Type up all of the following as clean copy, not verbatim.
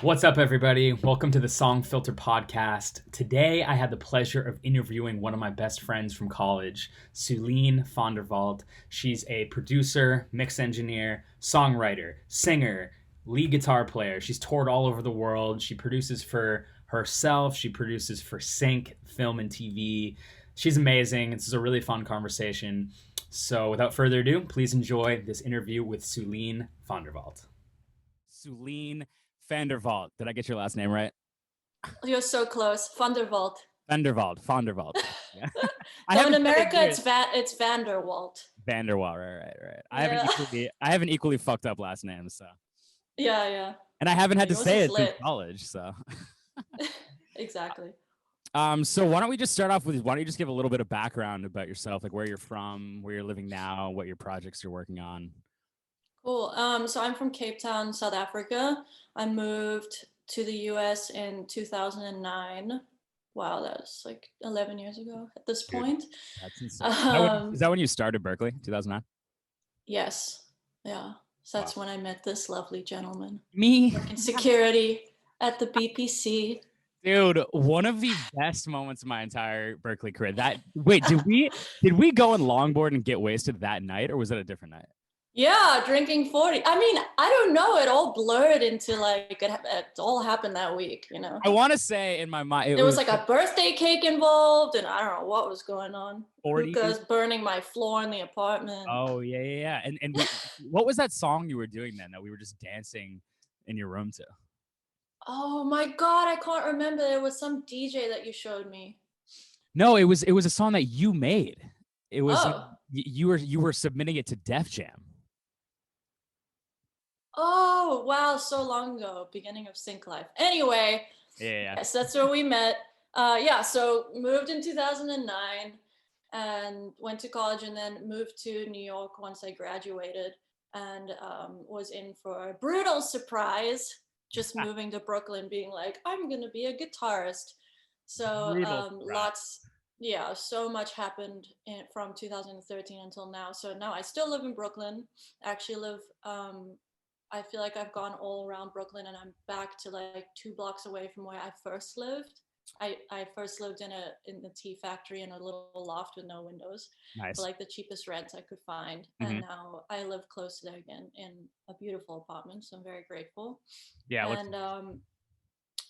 What's up, everybody? Welcome to the Songfilter Podcast. Today, I had the pleasure of interviewing one of my best friends from college, Sulene Van Der Walt. She's a producer, mix engineer, songwriter, singer, lead guitar player. She's toured all over the world. She produces for herself. She produces for Sync, film, and TV. She's amazing. This is a really fun conversation. So without further ado, please enjoy this interview with Sulene Van Der Walt. Sulene Van Der Walt. Did I get your last name right? You're so close. Van Der Walt. Van Der Walt. Yeah. So in America, it's Van Der Walt. Van Der Walt. Right. I have an equally fucked up last name, so. Yeah. And I haven't had to say it since college, so. Exactly. So why don't we just start off with, why don't you just give a little bit of background about yourself, like where you're from, where you're living now, what your projects you're working on. Cool. So I'm from Cape Town, South Africa. I moved to the US in 2009. Wow, that's like 11 years ago at this point. Dude, that's insane. Is that when you started Berkeley, 2009? Yes. Yeah. So that's when I met this lovely gentleman. Me? In security at the BPC. Dude, one of the best moments of my entire Berkeley career. Did we go on longboard and get wasted that night, or was it a different night? Yeah, drinking 40. I mean, I don't know. It all blurred into like, it all happened that week, you know? I want to say in my mind. There was like a birthday cake involved, and I don't know what was going on. 40? Hookahs burning my floor in the apartment. Oh, yeah. And what was that song you were doing then that we were just dancing in your room to? Oh my God, I can't remember. There was some DJ that you showed me. No, it was a song that you made. It was you were submitting it to Def Jam. Oh, wow, so long ago, beginning of Sync Life. Anyway, yeah. Yes, that's where we met. So moved in 2009 and went to college, and then moved to New York once I graduated, and was in for a brutal surprise, just moving to Brooklyn, being like, I'm going to be a guitarist. So so much happened from 2013 until now. So now I still live in Brooklyn. I actually live... I feel like I've gone all around Brooklyn, and I'm back to like 2 blocks away from where I first lived. I first lived in the tea factory in a little loft with no windows. Nice. For like the cheapest rents I could find. Mm-hmm. And now I live close to there again in a beautiful apartment. So I'm very grateful. Yeah. And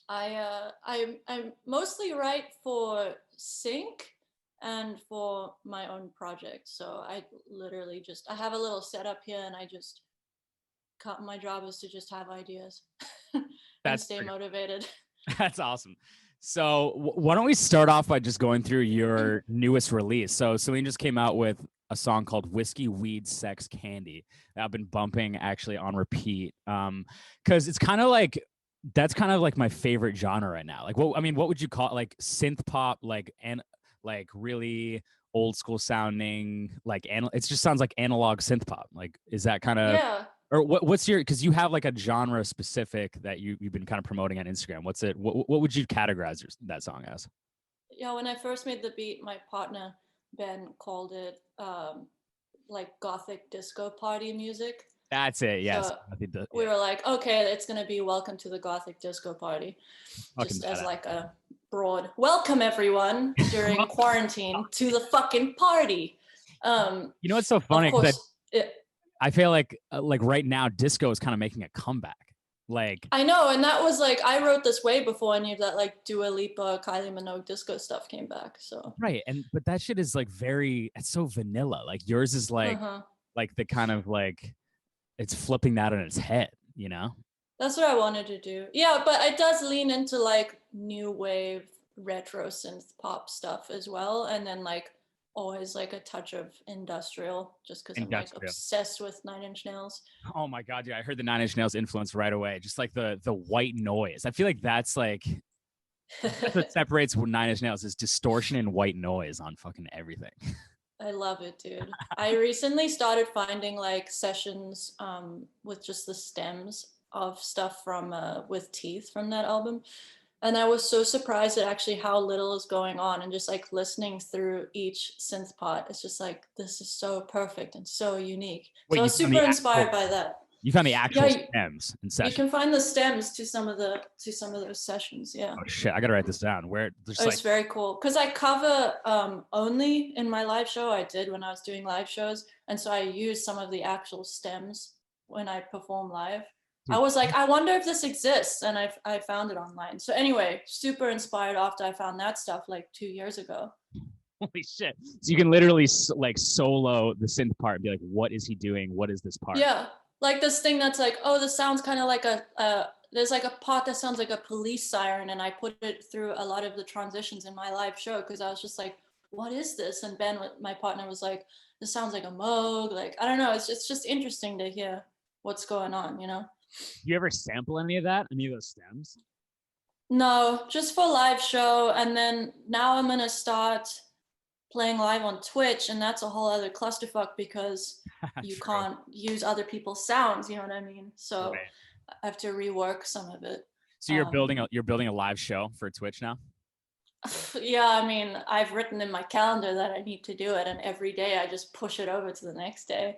I mostly write for Sync and for my own project. So I literally I have a little setup here, and my job is to just have ideas and stay motivated. That's awesome. So why don't we start off by just going through your newest release? So Sulene just came out with a song called Whiskey, Weed, Sex, Candy that I've been bumping actually on repeat. Cause it's kind of like, that's kind of like my favorite genre right now. Like, what would you call it? Like synth pop, like really old school sounding, like, it just sounds like analog synth pop. Like, is that kind of, yeah. Or what's your, because you have like a genre specific that you've been kind of promoting on Instagram. What would you categorize that song as? Yeah, when I first made the beat, my partner Ben called it like gothic disco party music. That's it. Yes. So we were like, okay, it's gonna be Welcome to the Gothic Disco Party, just as like a broad welcome everyone during quarantine to the fucking party. You know what's so funny? I feel like right now, disco is kind of making a comeback. Like, I know, and that was like, I wrote this way before any of that like Dua Lipa, Kylie Minogue disco stuff came back. So right, but that shit is like it's so vanilla. Like yours is like like the kind of like it's flipping that on its head, you know? That's what I wanted to do. Yeah, but it does lean into like new wave retro synth pop stuff as well, and then like always like a touch of industrial, just because I'm like obsessed with 9 Inch Nails. Oh my God, yeah, I heard the 9 Inch Nails influence right away. Just like the white noise. I feel like that's what separates 9 Inch Nails is distortion and white noise on fucking everything. I love it, dude. I recently started finding like sessions with just the stems of stuff from with Teeth from that album. And I was so surprised at actually how little is going on, and just like listening through each synth pot, it's just like, this is so perfect and so unique. So I was super inspired by that. You found the actual Yeah, stems in you session. can find the stems to some of those sessions. Yeah. Oh shit! I gotta write this down. Where there's It's very cool because I cover only in my live show. I did when I was doing live shows, and so I use some of the actual stems when I perform live. Dude. I was like, I wonder if this exists, and I found it online. So anyway, super inspired after I found that stuff like 2 years ago. Holy shit! So you can literally like solo the synth part and be like, "What is he doing? What is this part?" Yeah, like this thing that's like, oh, this sounds kind of like there's like a part that sounds like a police siren, and I put it through a lot of the transitions in my live show because I was just like, what is this? And Ben, my partner, was like, this sounds like a Moog. Like, I don't know. It's just interesting to hear what's going on, you know? Do you ever sample any of that? Any of those stems? No, just for live show. And then now I'm going to start playing live on Twitch, and that's a whole other clusterfuck because you can't use other people's sounds, you know what I mean? So right. I have to rework some of it. So you're building a live show for Twitch now? Yeah, I mean, I've written in my calendar that I need to do it, and every day I just push it over to the next day.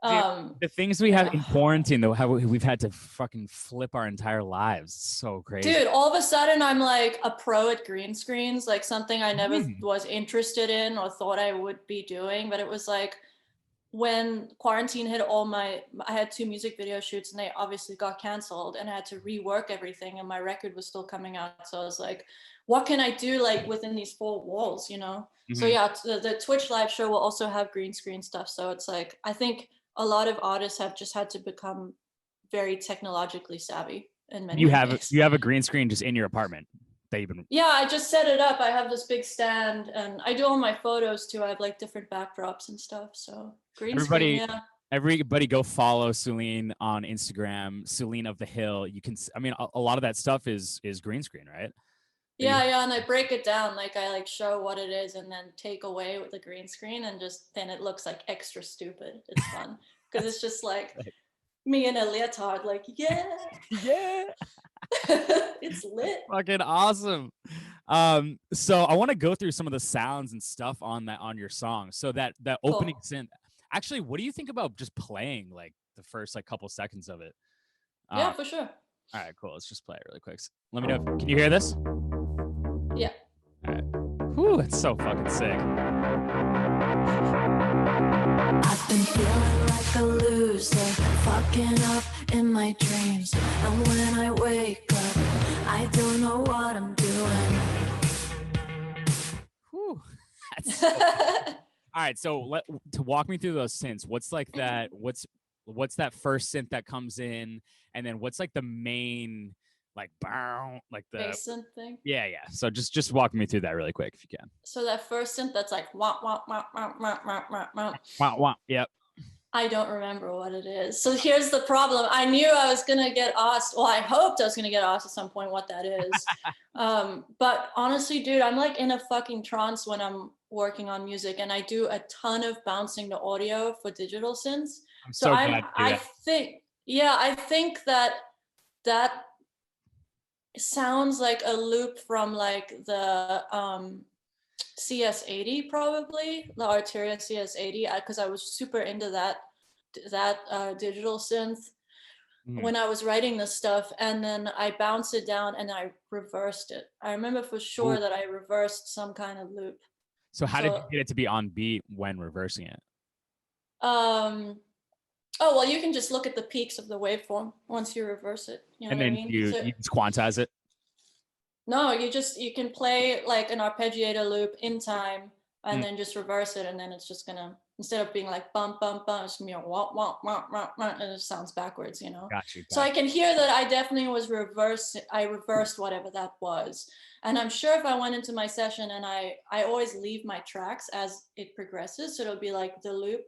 Dude, the things we have in quarantine, though, how we've had to fucking flip our entire lives. It's so crazy. Dude, all of a sudden I'm like a pro at green screens, like something I never was interested in or thought I would be doing. But it was like when quarantine hit, I had 2 music video shoots and they obviously got canceled, and I had to rework everything, and my record was still coming out. So I was like, what can I do like within these 4 walls, you know? So yeah, the Twitch live show will also have green screen stuff. So it's like, I think a lot of artists have just had to become very technologically savvy in many ways. You have a green screen just in your apartment. Yeah, I just set it up. I have this big stand, and I do all my photos too. I have like different backdrops and stuff. So green screen, yeah. Everybody go follow Sulene on Instagram, Sulene of the Hill. You can, I mean, a lot of that stuff is green screen, right? Yeah, and I break it down. Like I like show what it is and then take away with the green screen, and just then it looks like extra stupid. It's fun because it's just like me in a leotard, like yeah. It's lit. Fucking awesome. So I want to go through some of the sounds and stuff on your song. So that opening synth. Actually, what do you think about just playing like the first like couple seconds of it? Yeah, for sure. All right, cool. Let's just play it really quick. Let me know. Can you hear this? Yeah. All right. Whew, it's so fucking sick. I've been feeling like a loser, fucking up in my dreams. And when I wake up, I don't know what I'm doing. Whew. That's so all right, so to walk me through those synths, what's like that? What's that first synth that comes in, and then what's like the main like like the bass synth thing? Yeah. So just walk me through that really quick if you can. So that first synth that's like wah wah wah wah wah wah wah wah. Wah wah. Yep. I don't remember what it is. So here's the problem. I knew I was gonna get asked. Well, I hoped I was gonna get asked at some point what that is. But honestly, dude, I'm like in a fucking trance when I'm working on music, and I do a ton of bouncing the audio for digital synths. I think that sounds like a loop from like the CS80, probably the Arteria CS80, because I was super into that digital synth when I was writing this stuff, and then I bounced it down and I reversed it. I remember for sure that I reversed some kind of loop. So how did you get it to be on beat when reversing it? Oh, well, you can just look at the peaks of the waveform once you reverse it. You know and then what I mean? you just quantize it? No, you can play like an arpeggiator loop in time and then just reverse it, and then it's just gonna, instead of being like bump bump bump, it's gonna be wah wah wah wah wah, and it sounds backwards, you know. Got you. So I can hear that I definitely I reversed whatever that was, and I'm sure if I went into my session, and I always leave my tracks as it progresses, so it'll be like the loop,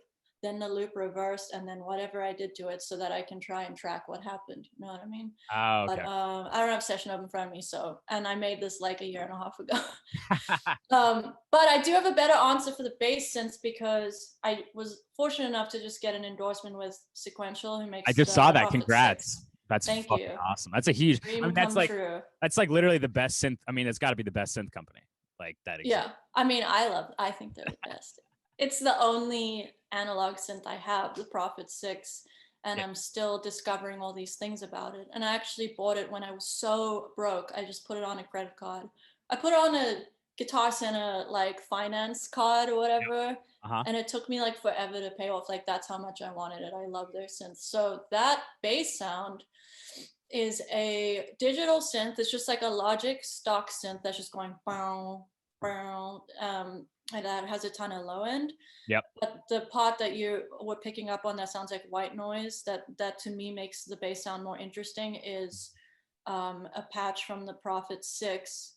then the loop reversed, and then whatever I did to it, so that I can try and track what happened. You know what I mean? Oh, okay. But I don't have session up in front of me, and I made this like a year and a half ago. But I do have a better answer for the bass synths, because I was fortunate enough to just get an endorsement with Sequential, who makes. I just saw that. Congrats. That's Thank fucking you. Awesome. That's a huge. That's like literally the best synth. I mean, it's got to be the best synth company like that exists. Yeah, I mean, I think they're the best. It's the only analog synth I have, the Prophet 6, and I'm still discovering all these things about it. And I actually bought it when I was so broke. I just put it on a credit card. I put it on a Guitar Center like finance card or whatever. And it took me like forever to pay off. Like that's how much I wanted it. I love their synths. So that bass sound is a digital synth. It's just like a Logic stock synth that's just going bow, bow, and that has a ton of low end. Yep. But the part that you were picking up on that sounds like white noise, that to me makes the bass sound more interesting, is a patch from the Prophet 6,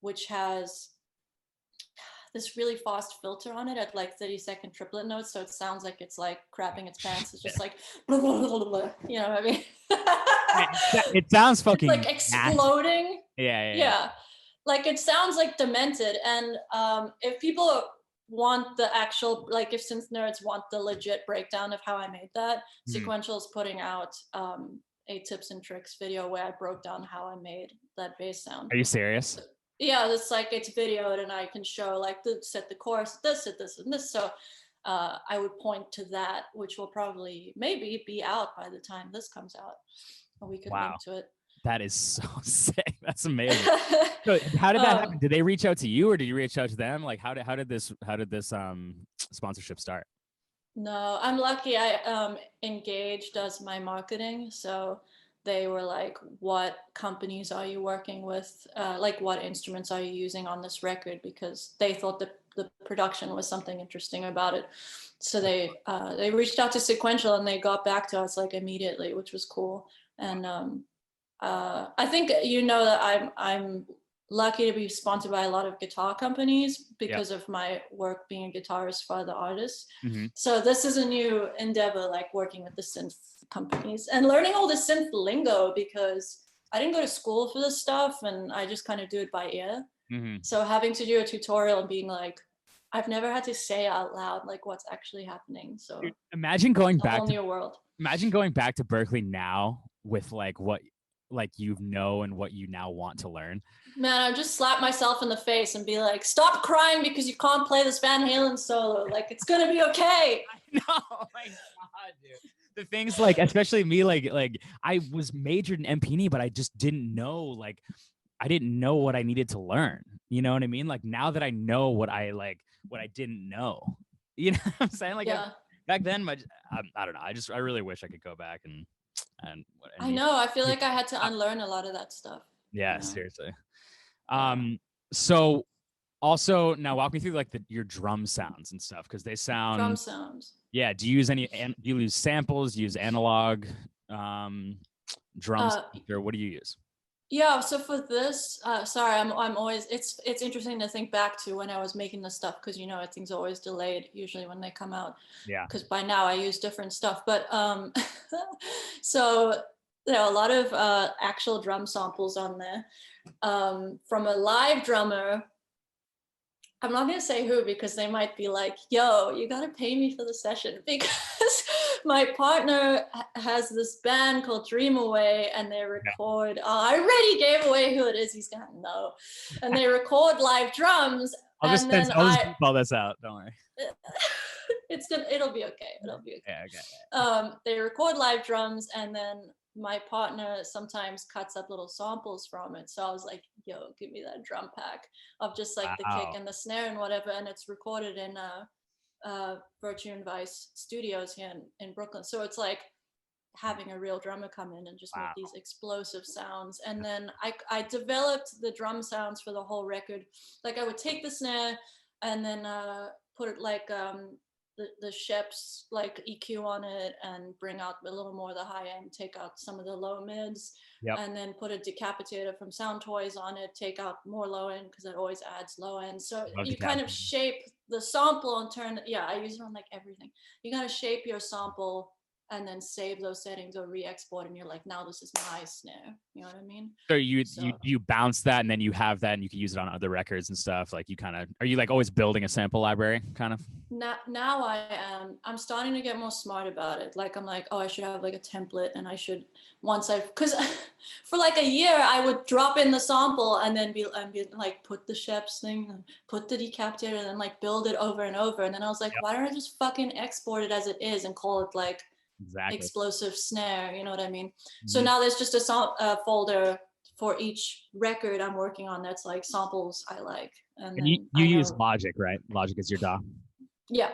which has this really fast filter on it at like 30-second triplet notes, so it sounds like it's like crapping its pants. It's just like blah, blah, blah, blah, blah, you know what I mean? It sounds fucking it's like exploding. Yeah. Like it sounds like demented. And if people want the actual, like if synth nerds want the legit breakdown of how I made that, Sequential is putting out a tips and tricks video where I broke down how I made that bass sound. Are you serious? Yeah, it's like it's videoed, and I can show like set the chorus, this, and this. So I would point to that, which will probably maybe be out by the time this comes out. Or we could link to it. That is so sick. That's amazing. So how did that happen? Did they reach out to you, or did you reach out to them? Like how did this sponsorship start? No, I'm lucky. I Engage does my marketing, so they were like, what companies are you working with? Like what instruments are you using on this record? Because they thought that the production was something interesting about it. So they reached out to Sequential, and they got back to us like immediately, which was cool. And I think that I'm lucky to be sponsored by a lot of guitar companies because of my work being a guitarist for other artists. So this is a new endeavor, like working with the synth companies and learning all the synth lingo, because I didn't go to school for this stuff and I just kind of do it by ear. So having to do a tutorial and being like, I've never had to say out loud like what's actually happening. So dude, imagine going back to Berkeley now with like what like you know and what you now want to learn. Man, I just slap myself in the face and be like, stop crying because you can't play this Van Halen solo. Like, it's gonna be okay. I know, oh my God, dude. The things like, especially me, like I was majored in MPE, but I just didn't know, I didn't know what I needed to learn. You know what I mean? Like now that I know what I didn't know, you know what I'm saying? Like back then, I don't know. I really wish I could go back and I know. I feel like I had to unlearn a lot of that stuff. Yeah, seriously. So also now walk me through like your drum sounds and stuff, because they sound drum sounds. Yeah. Do you use samples? Do you use analog drums? Or what do you use? Yeah, so for this, sorry, I'm always, it's interesting to think back to when I was making this stuff, because things are always delayed usually when they come out. Yeah. Because by now I use different stuff, but so there are a lot of actual drum samples on there from a live drummer. I'm not gonna say who, because they might be like, yo, you gotta pay me for the session, because my partner has this band called Dream Away, and they record, I already gave away who it is, he's gonna know. And they record live drums. I'll just call this out, don't worry. It'll be okay. It'll be okay. Yeah, okay. They record live drums, and then my partner sometimes cuts up little samples from it. So I was like, yo, give me that drum pack of just like the kick and the snare and whatever. And it's recorded in Virtue and Vice Studios here in Brooklyn. So it's like having a real drummer come in and just make these explosive sounds. And then I developed the drum sounds for the whole record. Like I would take the snare and then put it like the Sheps like EQ on it and bring out a little more of the high end, take out some of the low mids, and then put a decapitator from Sound Toys on it, take out more low end because it always adds low end. So you kind of shape the sample and turn, I use it on like everything. You gotta shape your sample and then save those settings or re-export, and you're like, now this is my snare. You know what I mean? So you bounce that, and then you have that, and you can use it on other records and stuff. Like are you like always building a sample library, kind of? Now I am. I'm starting to get more smart about it. Like I'm like, oh, I should have like a template, and I should because for like a year I would drop in the sample and then be like put the Sheps thing, and put the decapitator, and then like build it over and over. And then I was like, why don't I just fucking export it as it is and call it like Exactly. explosive snare, you know what I mean? So Mhm. now there's just a folder for each record I'm working on that's like samples I like. And And you, then you I use know, Logic, right? Logic is your DAW. yeah.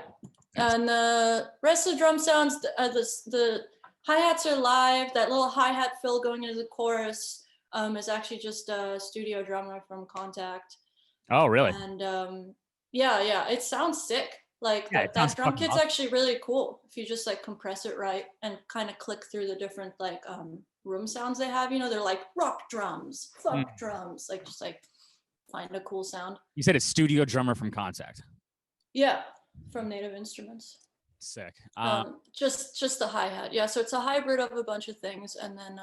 Nice. And the rest of the drum sounds, the hi-hats are live. That little hi-hat fill going into the chorus is actually just a studio drummer from Contact. Oh, really? And yeah, it sounds sick. Like Yeah, it sounds that drum fucking kit's awesome. actually really cool if you just like compress it right and kind of click through the different like room sounds they have. You know, they're like rock drums, Mm. funk drums, like just like find a cool sound. You said a studio drummer from Contact. Yeah, from Native Instruments. Sick. Just the hi-hat. Yeah, so it's a hybrid of a bunch of things. And then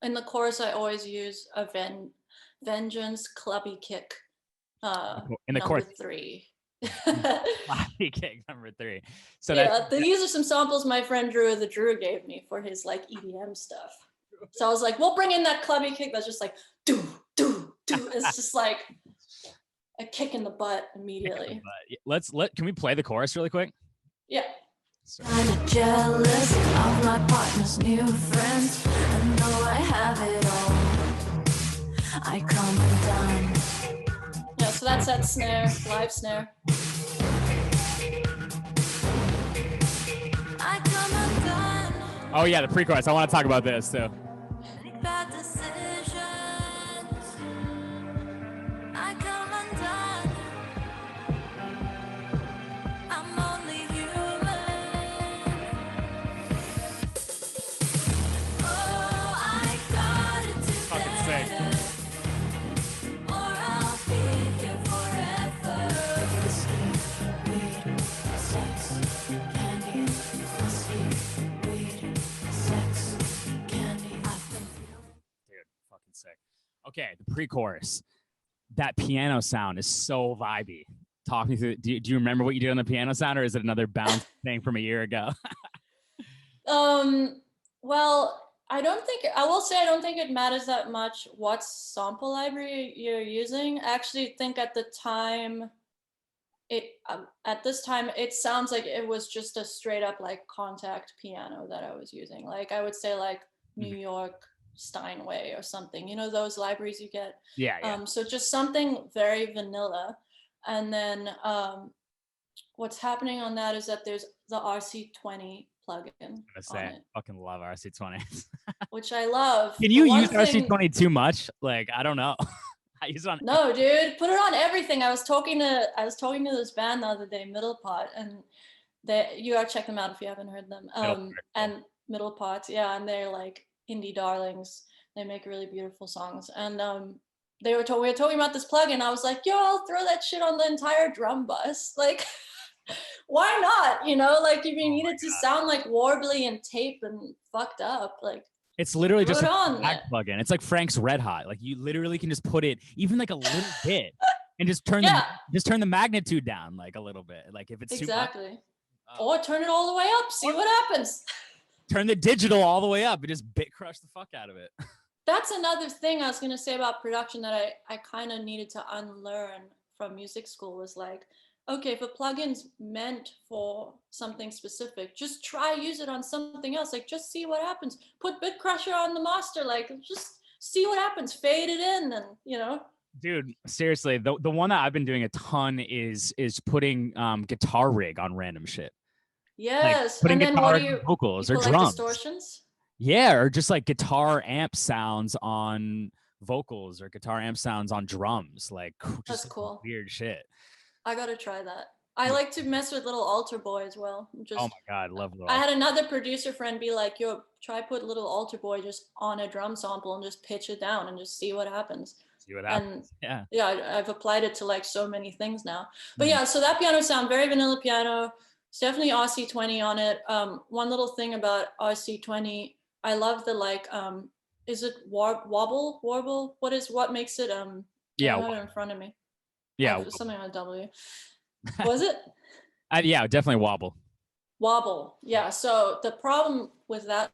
in the chorus I always use a Vengeance clubby kick In the number chorus, 3. Clappy kick number 3. So Yeah, these are some samples my friend Drew the Drew gave me for his like EDM stuff. So I was like, we'll bring in that clubby kick that's just like do do do. It's just like a kick in the butt immediately. Can we play the chorus really quick? Yeah. Kinda jealous of my partner's new friends. I know I have it all. I come undone. Yeah, so that's that snare, live snare. I come undone. Oh yeah, the pre-chorus. I want to talk about this too. Make bad decisions. I come undone. I'm only human. Oh, I got it Fucking sick. together. Or I'll be here forever. Weed, sex, candy, whiskey, weed, sex, candy. I've been Dude, fucking sick. Okay, the pre-chorus. That piano sound is so vibey. Talk me through. Do you remember what you did on the piano sound, or is it another bounce thing from a year ago? Well, I will say I don't think it matters that much what sample library you're using. I actually think at this time it sounds like it was just a straight up like Contact piano that I was using. Like I would say like New York Steinway or something, you know, those libraries you get. Yeah. So just something very vanilla. And then what's happening on that is that there's the RC20 plugin I on it, fucking love RC20. which I love. Can you use RC20 too much? Like, I don't know. I use it on. No, dude, put it on everything. I was talking to this band the other day, Middle Pot, and you gotta check them out if you haven't heard them. And Middle Pot, yeah, and they're like indie darlings. They make really beautiful songs. And we were talking about this plugin. I was like, yo, I'll throw that shit on the entire drum bus. Like, why not? You know, like if you need it to sound like warbly and tape and fucked up, like it's literally just a on plugin. It's like Frank's Red Hot. Like you literally can just put it even like a little bit and just turn the magnitude down like a little bit. Like if it's exactly. Or turn it all the way up, see what happens. Turn the digital all the way up and just bit crush the fuck out of it. That's another thing I was gonna say about production that I kind of needed to unlearn from music school was like, okay, if a plugin's meant for something specific, just try use it on something else. Like just see what happens. Put bit crusher on the master, like just see what happens. Fade it in, and you know. Dude, seriously, the one that I've been doing a ton is putting guitar rig on random shit. Yes, like and then what do you vocals or like drums? Distortions? Yeah, or just like guitar amp sounds on vocals or guitar amp sounds on drums. Like that's cool. Weird shit. I gotta try that. I like to mess with little altar boy as well. Oh my god, love I had another producer friend be like, yo, try put little altar boy just on a drum sample and just pitch it down and just see what happens. And yeah, I've applied it to like so many things now. But yeah, so that piano sound, very vanilla piano. It's definitely RC20 on it. One little thing about RC20, I love the like, is it warble? What makes it? Yeah, I have it in front of me. Yeah, something on a W. Was it? Yeah, definitely Wobble. Yeah. So the problem with that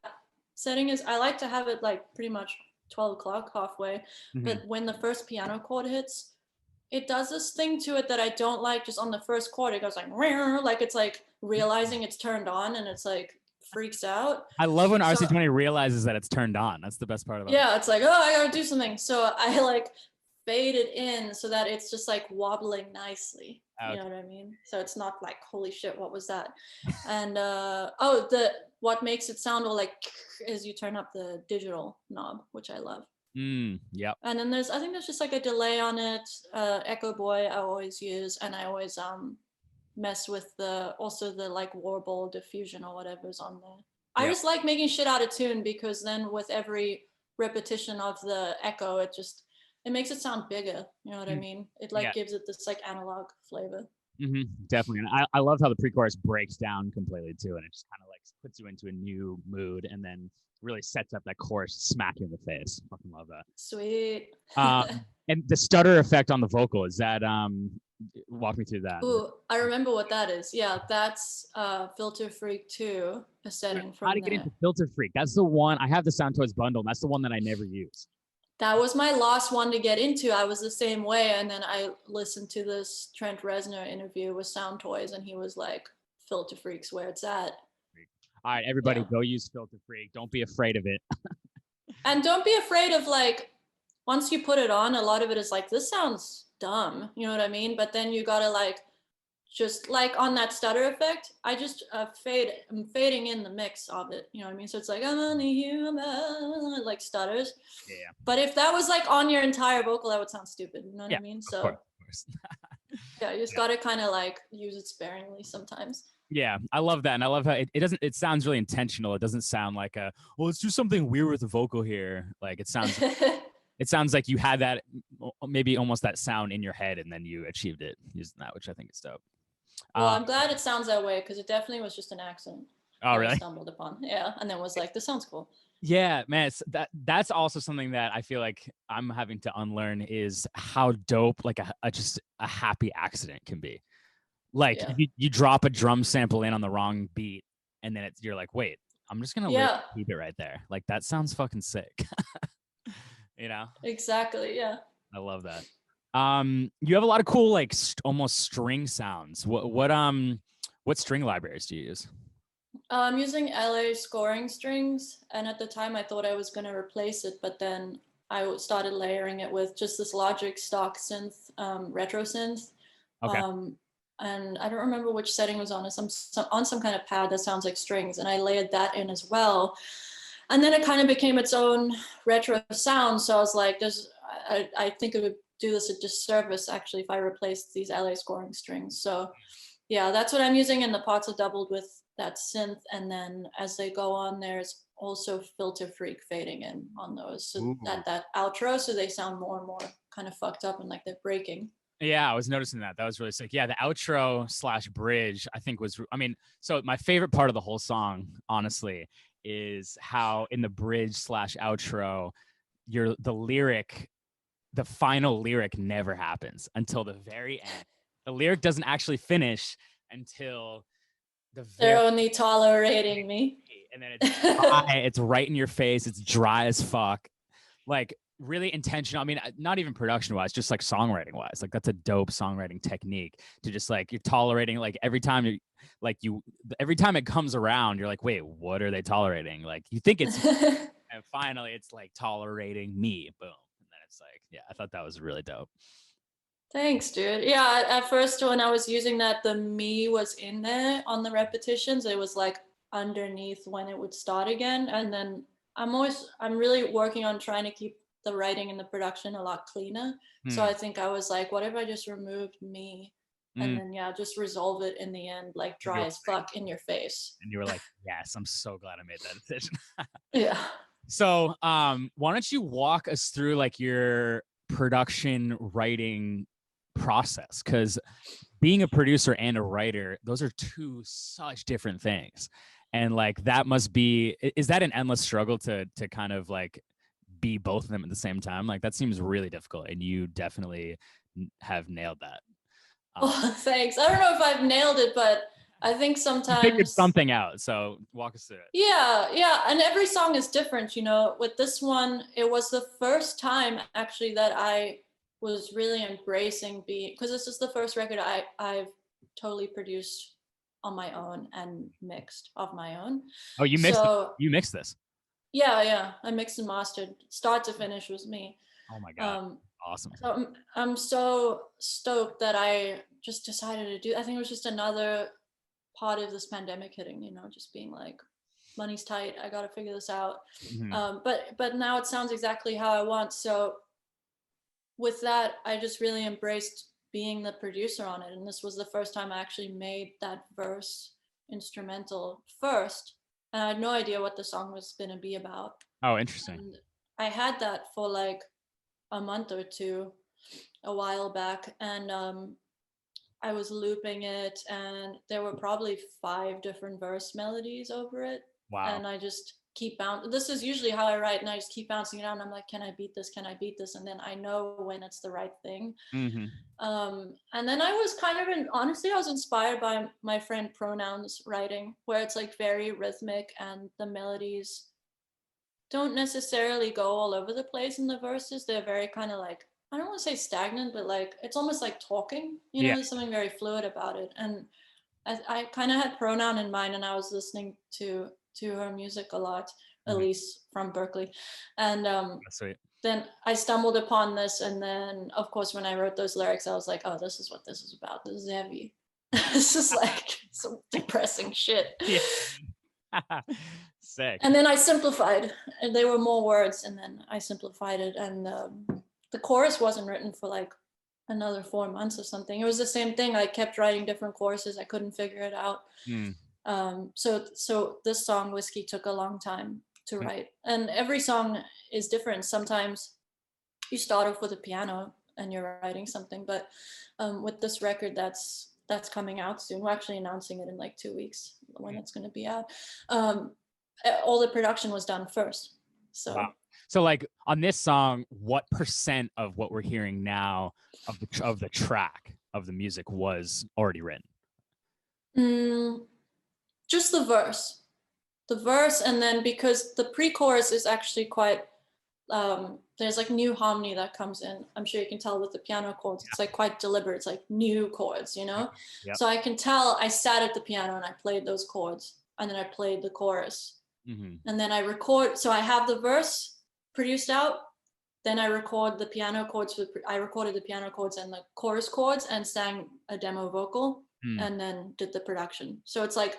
setting is I like to have it like pretty much 12 o'clock halfway, but when the first piano chord hits, it does this thing to it that I don't like. Just on the first chord, it goes like it's like realizing it's turned on, and it's like freaks out. I love when So- RC20 realizes that it's turned on. That's the best part about it. Yeah, it's like, oh, I gotta do something. So I like fade it in so that it's just like wobbling nicely. Okay. You know what I mean? So it's not like, holy shit, what was that? And what makes it sound all like is you turn up the digital knob, which I love. Yep. And then I think there's just like a delay on it. Echo Boy I always use, and I always mess with the like warble diffusion or whatever's on there. I just like making shit out of tune, because then with every repetition of the echo, it makes it sound bigger. You know what I mean? It like gives it this like analog flavor. Definitely. And I love how the pre-chorus breaks down completely too, and it just kind of like puts you into a new mood, and then really sets up that chorus smack you in the face. Fucking love that. Sweet. And the stutter effect on the vocal, is that walk me through that. Ooh, I remember what that is. Yeah, that's Filter Freak 2, a setting from How to get into Filter Freak? That's the one. I have the Sound Toys bundle, and that's the one that I never use. That was my last one to get into. I was the same way, and then I listened to this Trent Reznor interview with Sound Toys, and he was like, Filter Freak's where it's at. All right, everybody, go use Filter Freak. Don't be afraid of it. And don't be afraid of like, once you put it on, a lot of it is like, this sounds dumb. You know what I mean? But then you gotta like, just like on that stutter effect, I just I'm fading in the mix of it. You know what I mean? So it's like, I'm only human, like stutters. Yeah. But if that was like on your entire vocal, that would sound stupid. You know what I mean? So of course. yeah, you just gotta kind of like use it sparingly sometimes. Yeah, I love that. And I love how it sounds really intentional. It doesn't sound like let's do something weird with the vocal here. Like it sounds like you had that, maybe almost that sound in your head, and then you achieved it using that, which I think is dope. Well, I'm glad it sounds that way, because it definitely was just an accent. Oh, really? I stumbled upon. Yeah, and then was like, this sounds cool. Yeah, man, that's also something that I feel like I'm having to unlearn, is how dope like just a happy accident can be. Like you drop a drum sample in on the wrong beat, and then you're like, wait, I'm just gonna keep it right there. Like that sounds fucking sick. You know? Exactly. Yeah. I love that. You have a lot of cool like almost string sounds. What string libraries do you use? I'm using LA scoring strings, and at the time I thought I was going to replace it, but then I started layering it with just this Logic stock synth, retro synth. Okay. And I don't remember which setting was on it, on some kind of pad that sounds like strings, and I layered that in as well. And then it kind of became its own retro sound. So I was like, I think it would do this a disservice actually if I replaced these LA scoring strings. So yeah, that's what I'm using, and the parts are doubled with that synth, and then as they go on, there's also Filter Freak fading in on those, so that outro, so they sound more and more kind of fucked up and like they're breaking. Yeah, I was noticing that. That was really sick. Yeah, the outro / bridge, I think so my favorite part of the whole song, honestly, is how in the bridge / outro, the final lyric never happens until the very end. The lyric doesn't actually finish until they're only tolerating me. And then it's dry, it's right in your face. It's dry as fuck. Like really intentional. I mean, not even production wise, just like songwriting wise. Like that's a dope songwriting technique to just like you're tolerating like every time it comes around, you're like, wait, what are they tolerating? Like you think it's and finally it's like tolerating me. Boom. And then it's like, yeah, I thought that was really dope. Thanks, dude. Yeah, at first when I was using that, the me was in there on the repetitions. It was like underneath when it would start again. And then I'm really working on trying to keep the writing and the production a lot cleaner. So I think I was like, what if I just removed me and then just resolve it in the end, like dry as fuck in your face. And you were like, yes, I'm so glad I made that decision. Yeah. So why don't you walk us through like your production writing process, because being a producer and a writer, those are two such different things, and like that must be, is that an endless struggle to kind of like be both of them at the same time? Like that seems really difficult, and you definitely have nailed that. Oh, thanks. I don't know if I've nailed it, but I think sometimes you figured something out. So walk us through it. Yeah, and every song is different. You know, with this one, it was the first time actually that I was really embracing because this is the first record I've totally produced on my own and mixed of my own. Oh, you mixed this. Yeah, I mixed and mastered, start to finish was me. Oh my God. Awesome. So I'm so stoked that I just decided to do. I think it was just another part of this pandemic hitting, just being like, money's tight, I gotta figure this out. But now it sounds exactly how I want. So with that, I just really embraced being the producer on it, and this was the first time I actually made that verse instrumental first, and I had no idea what the song was going to be about. Oh, interesting. And I had that for like a month or two a while back, and I was looping it, and there were probably 5 different verse melodies over it. Wow. And I just keep bouncing. This is usually how I write, and I just keep bouncing it out, and I'm like, can I beat this? Can I beat this? And then I know when it's the right thing. And then I was honestly, I was inspired by my friend Pronoun's writing, where it's like very rhythmic, and the melodies don't necessarily go all over the place in the verses. They're very kind of like, I don't want to say stagnant, but like it's almost like talking, there's something very fluid about it. And I kind of had Pronoun in mind, and I was listening to her music a lot, at least from Berkeley. And then I stumbled upon this, and then of course when I wrote those lyrics, I was like, oh, this is what this is about. This is heavy. This is like some depressing shit. Sick. And then I simplified, and they were more words, and then I simplified it, and the chorus wasn't written for like another 4 months or something. It was the same thing. I kept writing different choruses. I couldn't figure it out. So this song Whiskey took a long time to write, and every song is different. Sometimes you start off with a piano and you're writing something, but with this record that's coming out soon, we're actually announcing it in like 2 weeks when it's going to be out. All the production was done first. So wow. So like on this song, what % of what we're hearing now of the track of the music was already written? Just the verse, and then because the pre-chorus is actually quite there's like new harmony that comes in. I'm sure you can tell with the piano chords. It's like quite deliberate. It's like new chords, So I can tell I sat at the piano and I played those chords, and then I played the chorus, and then I record. So I have the verse produced out, then I record the piano chords. I recorded the piano chords and the chorus chords and sang a demo vocal, and then did the production. So it's like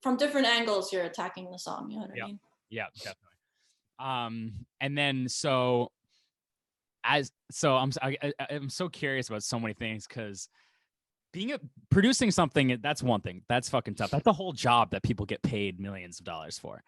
from different angles you're attacking the song. You know what I mean? Yeah, definitely. And then I'm so curious about so many things, because producing something, that's one thing. That's fucking tough. That's a whole job that people get paid millions of dollars for.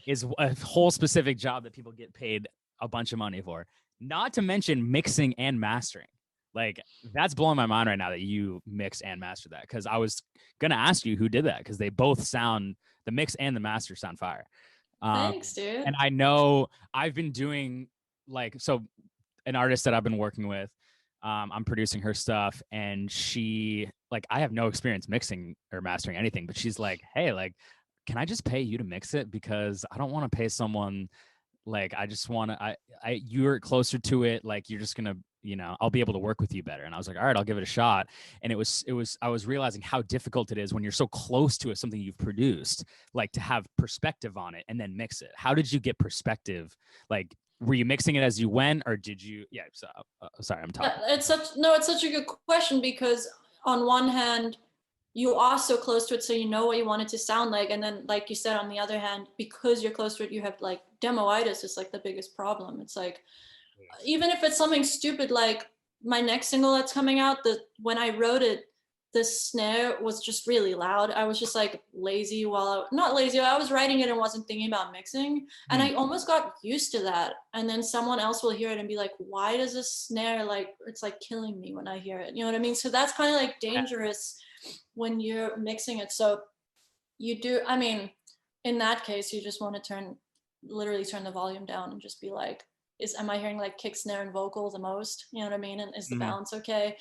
Is a whole specific job that people get paid a bunch of money for. Not to mention mixing and mastering. Like, that's blowing my mind right now that you mix and master that, because I was gonna ask you who did that, because they both sound, the mix and the master sound fire. Thanks, dude. And I know I've been doing an artist that I've been working with, I'm producing her stuff, and she, like, I have no experience mixing or mastering anything, but she's like, hey, like, can I just pay you to mix it? Because I don't want to pay someone, like, I just want to, you're closer to it. Like, you're just going to, I'll be able to work with you better. And I was like, all right, I'll give it a shot. And I was realizing how difficult it is when you're so close to something you've produced, like, to have perspective on it and then mix it. How did you get perspective? Like, were you mixing it as you went, or did you? Yeah. So, sorry, I'm talking. It's such a good question, because on one hand, you are so close to it, so you know what you want it to sound like. And then, like you said, on the other hand, because you're close to it, you have like demoitis is like the biggest problem. It's like, even if it's something stupid, like my next single that's coming out, when I wrote it, the snare was just really loud. I was just like lazy not lazy. I was writing it and wasn't thinking about mixing. And I almost got used to that. And then someone else will hear it and be like, why does this snare, like, it's like killing me when I hear it. You know what I mean? So that's kind of like dangerous when you're mixing it. So you do, I mean, in that case, you just want to literally turn the volume down and just be like, am I hearing like kick, snare, and vocal the most? You know what I mean? And is the balance okay?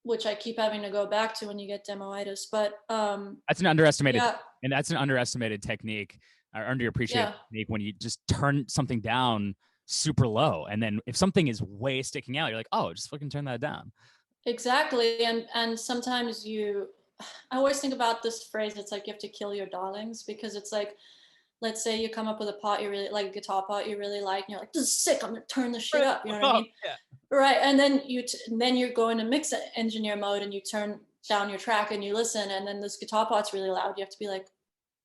Which I keep having to go back to when you get demoitis. But that's an underestimated, and that's an underestimated technique, or underappreciated technique, when you just turn something down super low, and then if something is way sticking out, you're like, oh, just fucking turn that down. Exactly. And sometimes you I always think about this phrase. It's like you have to kill your darlings, because it's like, let's say you come up with a part you really like, a guitar part you really like, and you're like, this is sick, I'm gonna turn this shit up. You know what I mean? Yeah. Right. And then then you're going to mix engineer mode, and you turn down your track and you listen, and then this guitar part's really loud. You have to be like,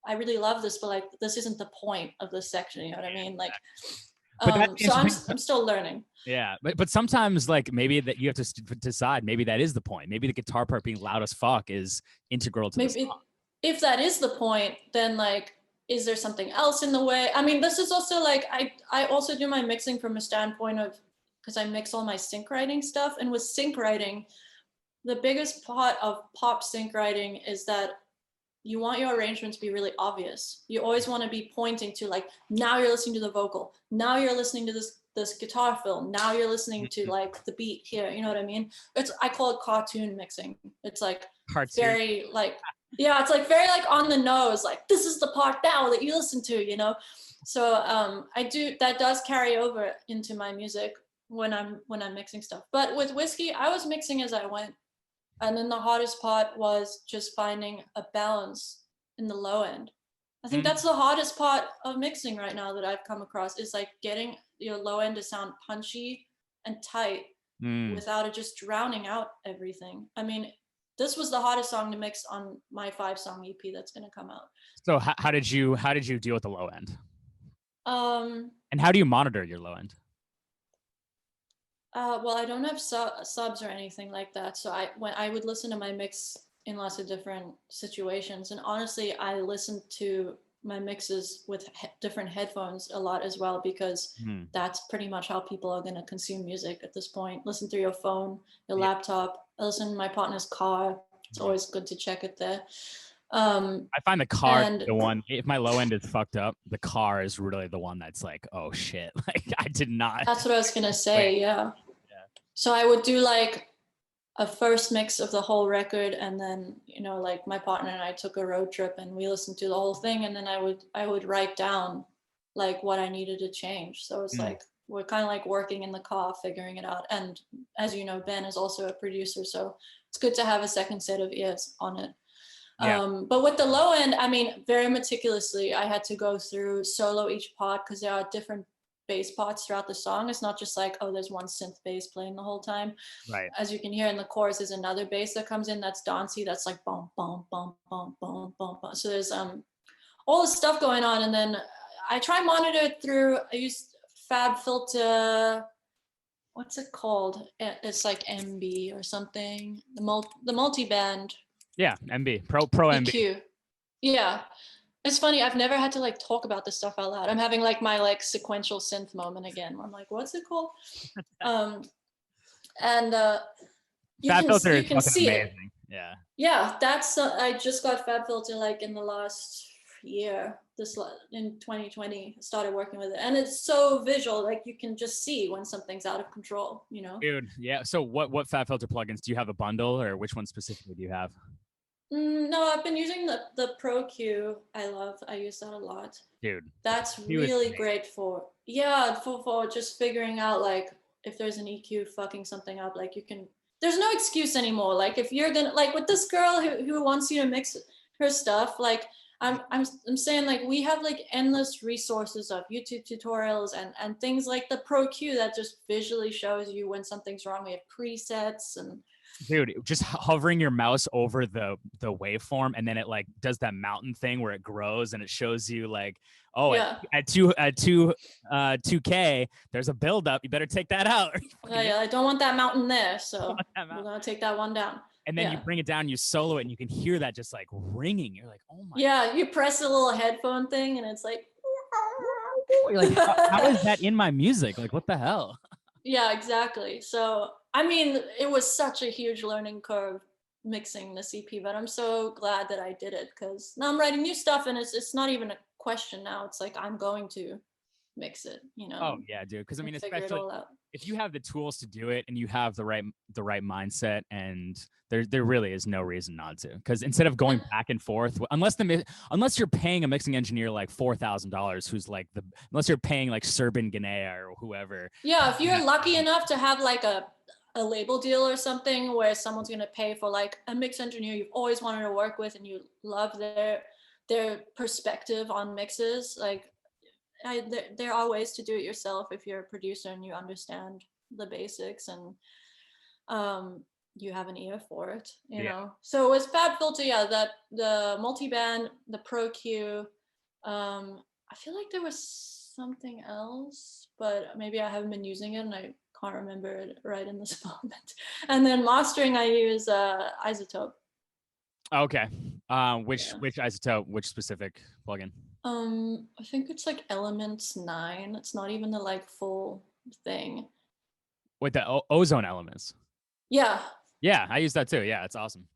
I really love this, but like, this isn't the point of this section. You know what I mean? Like, so I'm still learning. Yeah, but sometimes like maybe that you have to decide. Maybe that is the point. Maybe the guitar part being loud as fuck is integral to the song. If that is the point, then like, is there something else in the way? I mean, this is also like, I also do my mixing from a standpoint of, because I mix all my sync writing stuff, and with sync writing, the biggest part of pop sync writing is that you want your arrangement to be really obvious. You always want to be pointing to like, now you're listening to the vocal, now you're listening to this guitar fill, now you're listening to like the beat here. You know what I mean? I call it cartoon mixing. It's like very like, yeah, it's like very like on the nose, like this is the part now that you listen to, you know? So that does carry over into my music when I'm mixing stuff. But with Whiskey, I was mixing as I went. And then the hardest part was just finding a balance in the low end. I think that's the hardest part of mixing right now that I've come across, is like getting your low end to sound punchy and tight without it just drowning out everything. I mean, this was the hardest song to mix on my 5-song EP that's going to come out. So how did you deal with the low end? And how do you monitor your low end? Well, I don't have subs or anything like that. So when I would listen to my mix in lots of different situations, and honestly, I listen to my mixes with different headphones a lot as well, because that's pretty much how people are going to consume music at this point. Listen through your phone, your laptop. I listen to my partner's car. It's always good to check it there. I find the car the one, if my low end is fucked up, the car is really the one that's like, oh shit, like I did not. That's what I was going to say. Yeah. So I would do like a first mix of the whole record, and then, you know, like my partner and I took a road trip and we listened to the whole thing, and then I would write down like what I needed to change. So it's like, we're kind of like working in the car, figuring it out. And as you know, Ben is also a producer, so it's good to have a second set of ears on it. Yeah. But with the low end, I mean, very meticulously, I had to go through solo each part, because there are different bass parts throughout the song. It's not just like, oh, there's one synth bass playing the whole time. Right. As you can hear in the chorus, there's another bass that comes in that's dancey, that's like boom, boom, boom, boom, boom, boom, boom. So there's all this stuff going on, and then I try and monitor it through. I use FabFilter. What's it called? It's like MB or something. The multi-band. Yeah, MB, Pro MB. EQ. Yeah. It's funny, I've never had to like talk about this stuff out loud. I'm having like my like sequential synth moment again, where I'm like, what's it called? You can see amazing. It. Yeah, that's I just got FabFilter like in the last year, in 2020, started working with it, and it's so visual, like you can just see when something's out of control, you know. Dude, yeah. So what FabFilter plugins do you have? A bundle, or which one specifically do you have? No, I've been using the Pro Q. I use that a lot. Dude, that's really great for just figuring out like if there's an EQ fucking something up, like you can, there's no excuse anymore. Like if you're gonna, like with this girl who wants you to mix her stuff, like I'm saying, like we have like endless resources of YouTube tutorials and things like the Pro Q that just visually shows you when something's wrong. We have presets and. Dude, just hovering your mouse over the waveform, and then it like does that mountain thing where it grows and it shows you like, oh, yeah. at 2K, there's a buildup. You better take that out. Yeah, I don't want that mountain there, so we're gonna take that one down. And then you bring it down, you solo it, and you can hear that just like ringing. You're like, oh my. Yeah, you press a little headphone thing, and it's like. You're like, how is that in my music? Like, what the hell? Yeah, exactly. So. I mean, it was such a huge learning curve mixing this EP, but I'm so glad that I did it, because now I'm writing new stuff, and it's not even a question now. It's like I'm going to mix it, you know. Oh yeah, dude. Because I mean, especially if you have the tools to do it and you have the right mindset, and there really is no reason not to. Because instead of going back and forth, unless you're paying a mixing engineer like $4,000, who's like unless you're paying like Serban Ghanea or whoever. Yeah, if you're lucky enough to have like a a label deal or something where someone's going to pay for like a mix engineer you've always wanted to work with and you love their perspective on mixes, like there are ways to do it yourself if you're a producer and you understand the basics and you have an ear for it, you know. So with FabFilter, that the multiband, the Pro Q, I feel like there was something else, but maybe I haven't been using it and I can't remember it right in this moment. And then mastering, I use Isotope. Okay. Which Isotope? Which specific plugin? I think it's like Elements 9. It's not even the like full thing. With the Ozone Elements. Yeah. Yeah, I use that too. Yeah, it's awesome.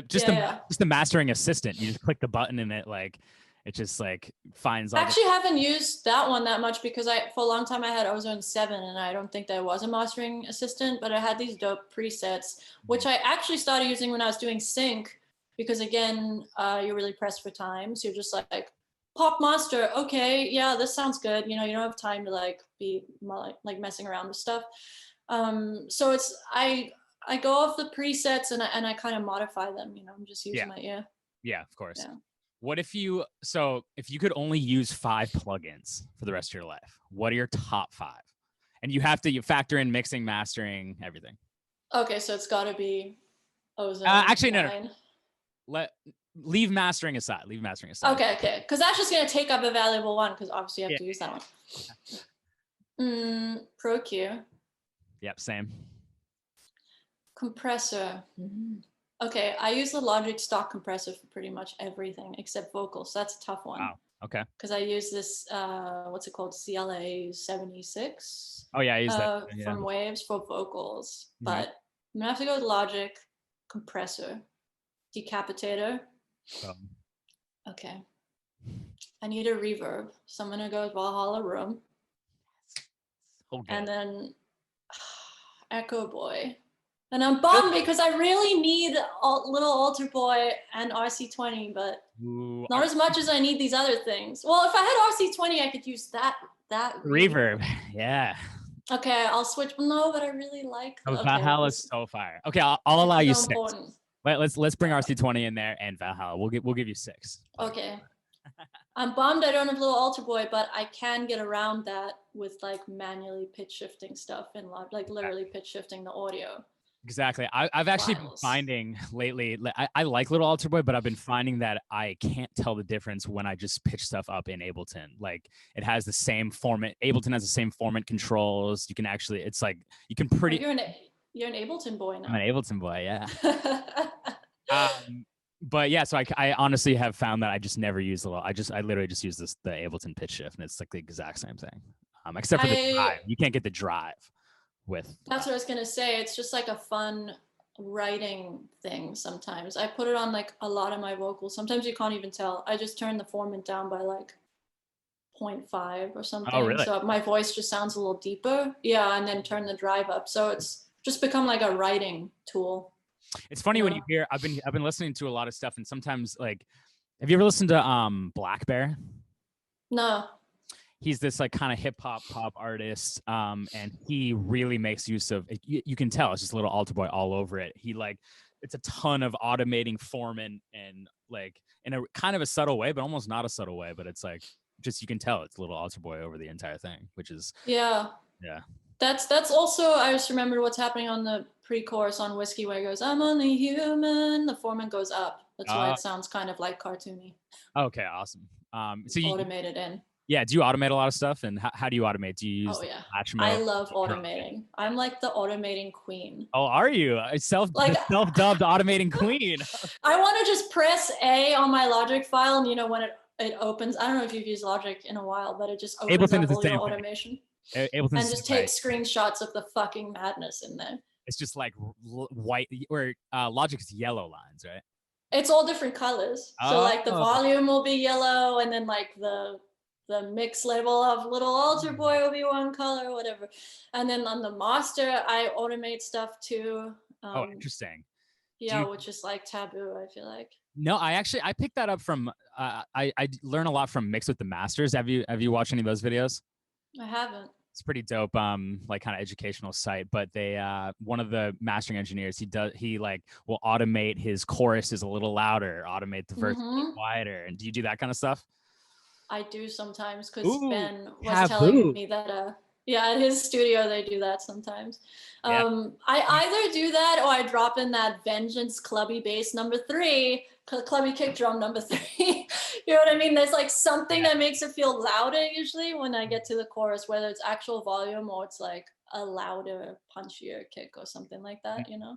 Just the mastering assistant. You just click the button and it just like finds all. I actually haven't used that one that much because for a long time I had Ozone 7 and I don't think there was a mastering assistant, but I had these dope presets, which I actually started using when I was doing sync because again, you're really pressed for time. So you're just like, pop master, okay, yeah, this sounds good. You know, you don't have time to like be like messing around with stuff. So it's, I go off the presets and I kind of modify them, you know, I'm just using my ear. Yeah, of course. Yeah. What if you could only use 5 plugins for the rest of your life, what are your top 5? And you factor in mixing, mastering, everything. Okay, so it's got to be Ozone. Actually, no. Leave mastering aside. Okay. Because that's just going to take up a valuable one because obviously you have to use that one. Pro Q. Yep, same. Compressor. Okay, I use the Logic stock compressor for pretty much everything except vocals. So that's a tough one. Wow. Okay. Because I use this, what's it called? CLA 76. Oh yeah, I use that. From Waves for vocals. But I'm gonna have to go with Logic, compressor, decapitator. Okay. I need a reverb, so I'm gonna go with Valhalla Room. And then Echo Boy. And I'm bummed because I really need Little Altar Boy and RC20, but not as much as I need these other things. Well, if I had RC20, I could use that reverb. Yeah. Okay, I'll switch. No, but I really like that. Valhalla is so fire. Okay, I'll allow you 6. Let's bring RC20 in there and Valhalla. We'll give you 6. Okay. I'm bummed I don't have Little Altar Boy, but I can get around that with like manually pitch shifting stuff and like literally pitch shifting the audio. Exactly. I've actually been finding lately, I like Little Altar Boy, but I've been finding that I can't tell the difference when I just pitch stuff up in Ableton. Like it has the same format. Ableton has the same format controls. You can actually, it's like, you can pretty. You're an Ableton boy now. I'm an Ableton boy, yeah. But yeah, so I honestly have found that I just never use I literally just use the Ableton pitch shift and it's like the exact same thing. Except for the drive. You can't get the drive. That's what I was gonna say. It's just like a fun writing thing sometimes. I put it on like a lot of my vocals. Sometimes you can't even tell. I just turn the formant down by like 0.5 or something. Oh, really? So my voice just sounds a little deeper. Yeah, and then turn the drive up. So it's just become like a writing tool. It's funny when you hear I've been listening to a lot of stuff and sometimes like have you ever listened to Black Bear? No. He's this like kind of hip hop pop artist, and he really makes use of. You can tell it's just a Little Altar Boy all over it. It's a ton of automating form and like in a kind of a subtle way, but almost not a subtle way. But it's like just you can tell it's Little Altar Boy over the entire thing, which is yeah. That's also I just remembered what's happening on the pre-chorus on Whiskey where it goes I'm only human. The formant goes up. That's why it sounds kind of like cartoony. Okay, awesome. So you automated in. Yeah, do you automate a lot of stuff? And how do you automate? Do you use Latch mode? I love automating. I'm like the automating queen. Oh, are you? Self-dubbed automating queen. I want to just press A on my Logic file and when it opens, I don't know if you've used Logic in a while, but it just opens up all your automation. Ableton and just takes screenshots of the fucking madness in there. It's just like white, or Logic's yellow lines, right? It's all different colors. So like the volume will be yellow and then like the mix level of Little Altar Boy will be one color, whatever. And then on the master, I automate stuff too. Interesting. Yeah, which is like taboo, I feel like. No, I picked that up from, I learn a lot from Mix with the Masters. Have you watched any of those videos? I haven't. It's pretty dope, like kind of educational site. But they, one of the mastering engineers, he like will automate his choruses a little louder, automate the verse a little quieter. And do you do that kind of stuff? I do sometimes, because Ooh, Ben was telling taboo. me that yeah, at his studio they do that sometimes. Yeah. I either do that or I drop in that Vengeance clubby bass number 3, clubby kick drum number 3. You know what I mean? There's like something that makes it feel louder usually when I get to the chorus, whether it's actual volume or it's like a louder, punchier kick or something like that, you know?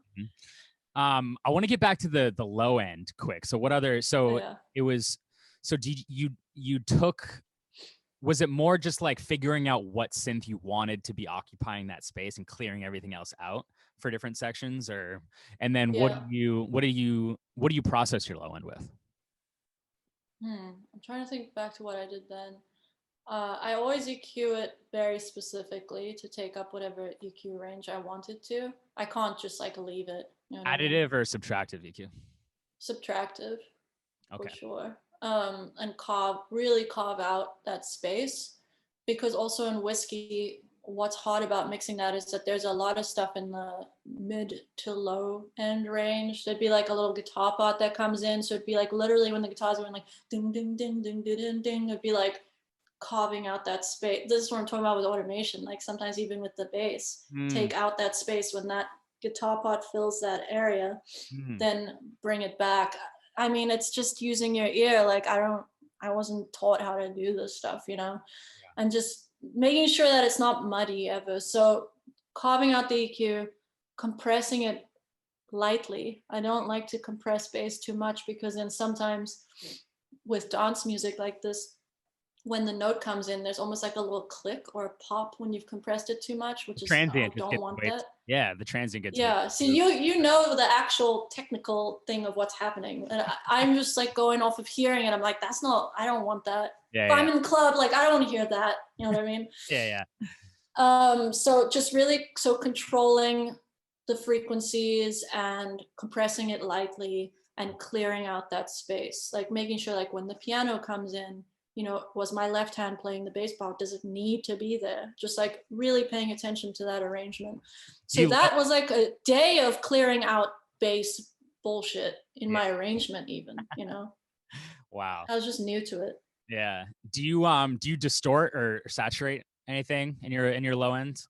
I want to get back to the low end quick. So what other, it was, so did you took, was it more just like figuring out what synth you wanted to be occupying that space and clearing everything else out for different sections, or, and then what do you process your low end with? I'm trying to think back to what I did then. I always EQ it very specifically to take up whatever EQ range I wanted to. I can't just like leave it. You know what Additive or subtractive EQ? Subtractive, Okay. for sure. And really carve out that space, because also in whiskey, what's hard about mixing that is that there's a lot of stuff in the mid to low end range. There'd be like a little guitar part that comes in, so it'd be like literally when the guitar's going like ding ding ding ding ding ding ding, it'd be like carving out that space. This is what I'm talking about with automation. Like sometimes even with the bass, take out that space when that guitar part fills that area, then bring it back. I mean, it's just using your ear. Like I wasn't taught how to do this stuff, you know, and just making sure that it's not muddy ever. So carving out the EQ, compressing it lightly. I don't like to compress bass too much, because then sometimes with dance music like this, when the note comes in, there's almost like a little click or a pop when you've compressed it too much, which is, I don't want that. Yeah, the transient gets. Yeah, so you know the actual technical thing of what's happening, and I'm just like going off of hearing it. I'm like, that's not. I don't want that. If I'm in the club, like I don't want to hear that. You know what I mean? Yeah. So just really controlling the frequencies and compressing it lightly and clearing out that space, like making sure like when the piano comes in, you know, was my left hand playing the bass part? Does it need to be there? Just like really paying attention to that arrangement. So that was like a day of clearing out bass bullshit in my arrangement, even, you know. Wow. I was just new to it. Yeah. Do you distort or saturate anything in your low end?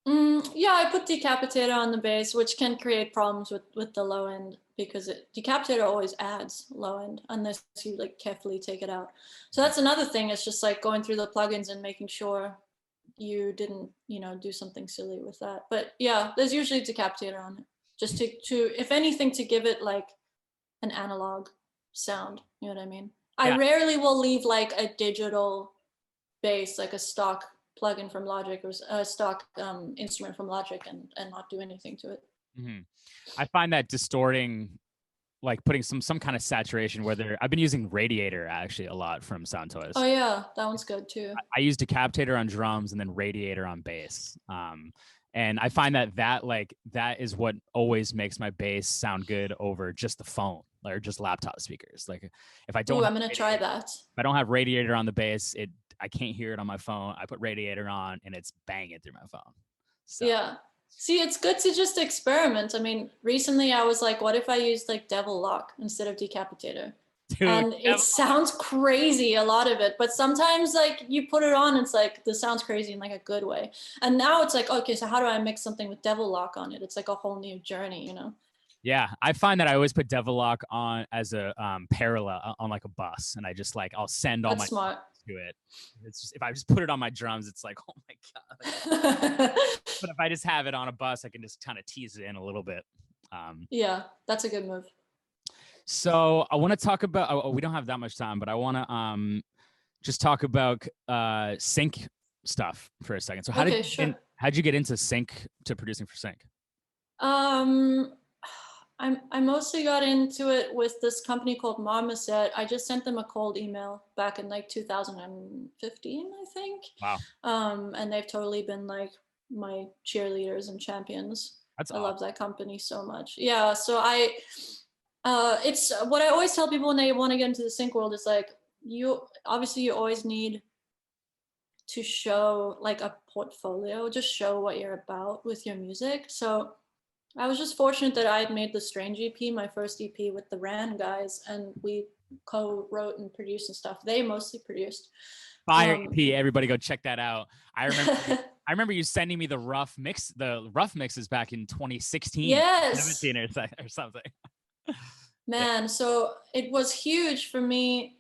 Yeah, I put decapitator on the bass, which can create problems with the low end, because decapitator always adds low end unless you like carefully take it out. So that's another thing. It's just like going through the plugins and making sure you didn't, you know, do something silly with that. But yeah, there's usually decapitator on it, just to if anything, to give it like an analog sound. You know what I mean? Yeah. I rarely will leave like a digital bass, like a stock plugin from Logic or a stock instrument from Logic, and not do anything to it. I find that distorting, like putting some kind of saturation, whether I've been using Radiator actually a lot from Soundtoys. Oh yeah, that one's good too. I use Decapitator on drums and then Radiator on bass. And I find that is what always makes my bass sound good over just the phone or just laptop speakers. Like if I don't, I'm gonna try that. If I don't have Radiator on the bass, I can't hear it on my phone. I put Radiator on and it's banging through my phone. So. Yeah. See, it's good to just experiment. I mean, recently I was like, what if I used like Devil Lock instead of Decapitator? Dude, and it sounds crazy, a lot of it, but sometimes like you put it on, it's like this sounds crazy in like a good way. And now it's like, okay, so how do I mix something with Devil Lock on it? It's like a whole new journey, you know? Yeah, I find that I always put Devil Lock on as a parallel on like a bus, and I just like I'll send all That's my smart. To it. It's just if I just put it on my drums, it's like, oh my god. But if I just have it on a bus, I can just kind of tease it in a little bit. Yeah, that's a good move. So I want to talk about. We don't have that much time, but I want to just talk about sync stuff for a second. So how'd you get into sync, to producing for sync? I mostly got into it with this company called Marmoset. I just sent them a cold email back in like 2015, I think. Wow. And they've totally been like my cheerleaders and champions. That's I awesome. love that company so much. Yeah. So it's what I always tell people when they want to get into the sync world is like, you always need to show like a portfolio, just show what you're about with your music. So I was just fortunate that I had made the Strange EP, my first EP with the Rand guys, and we co-wrote and produced and stuff. They mostly produced. Fire EP, everybody go check that out. I remember you sending me the rough mixes back in 2016. Yes. 17 or something. Man, so it was huge for me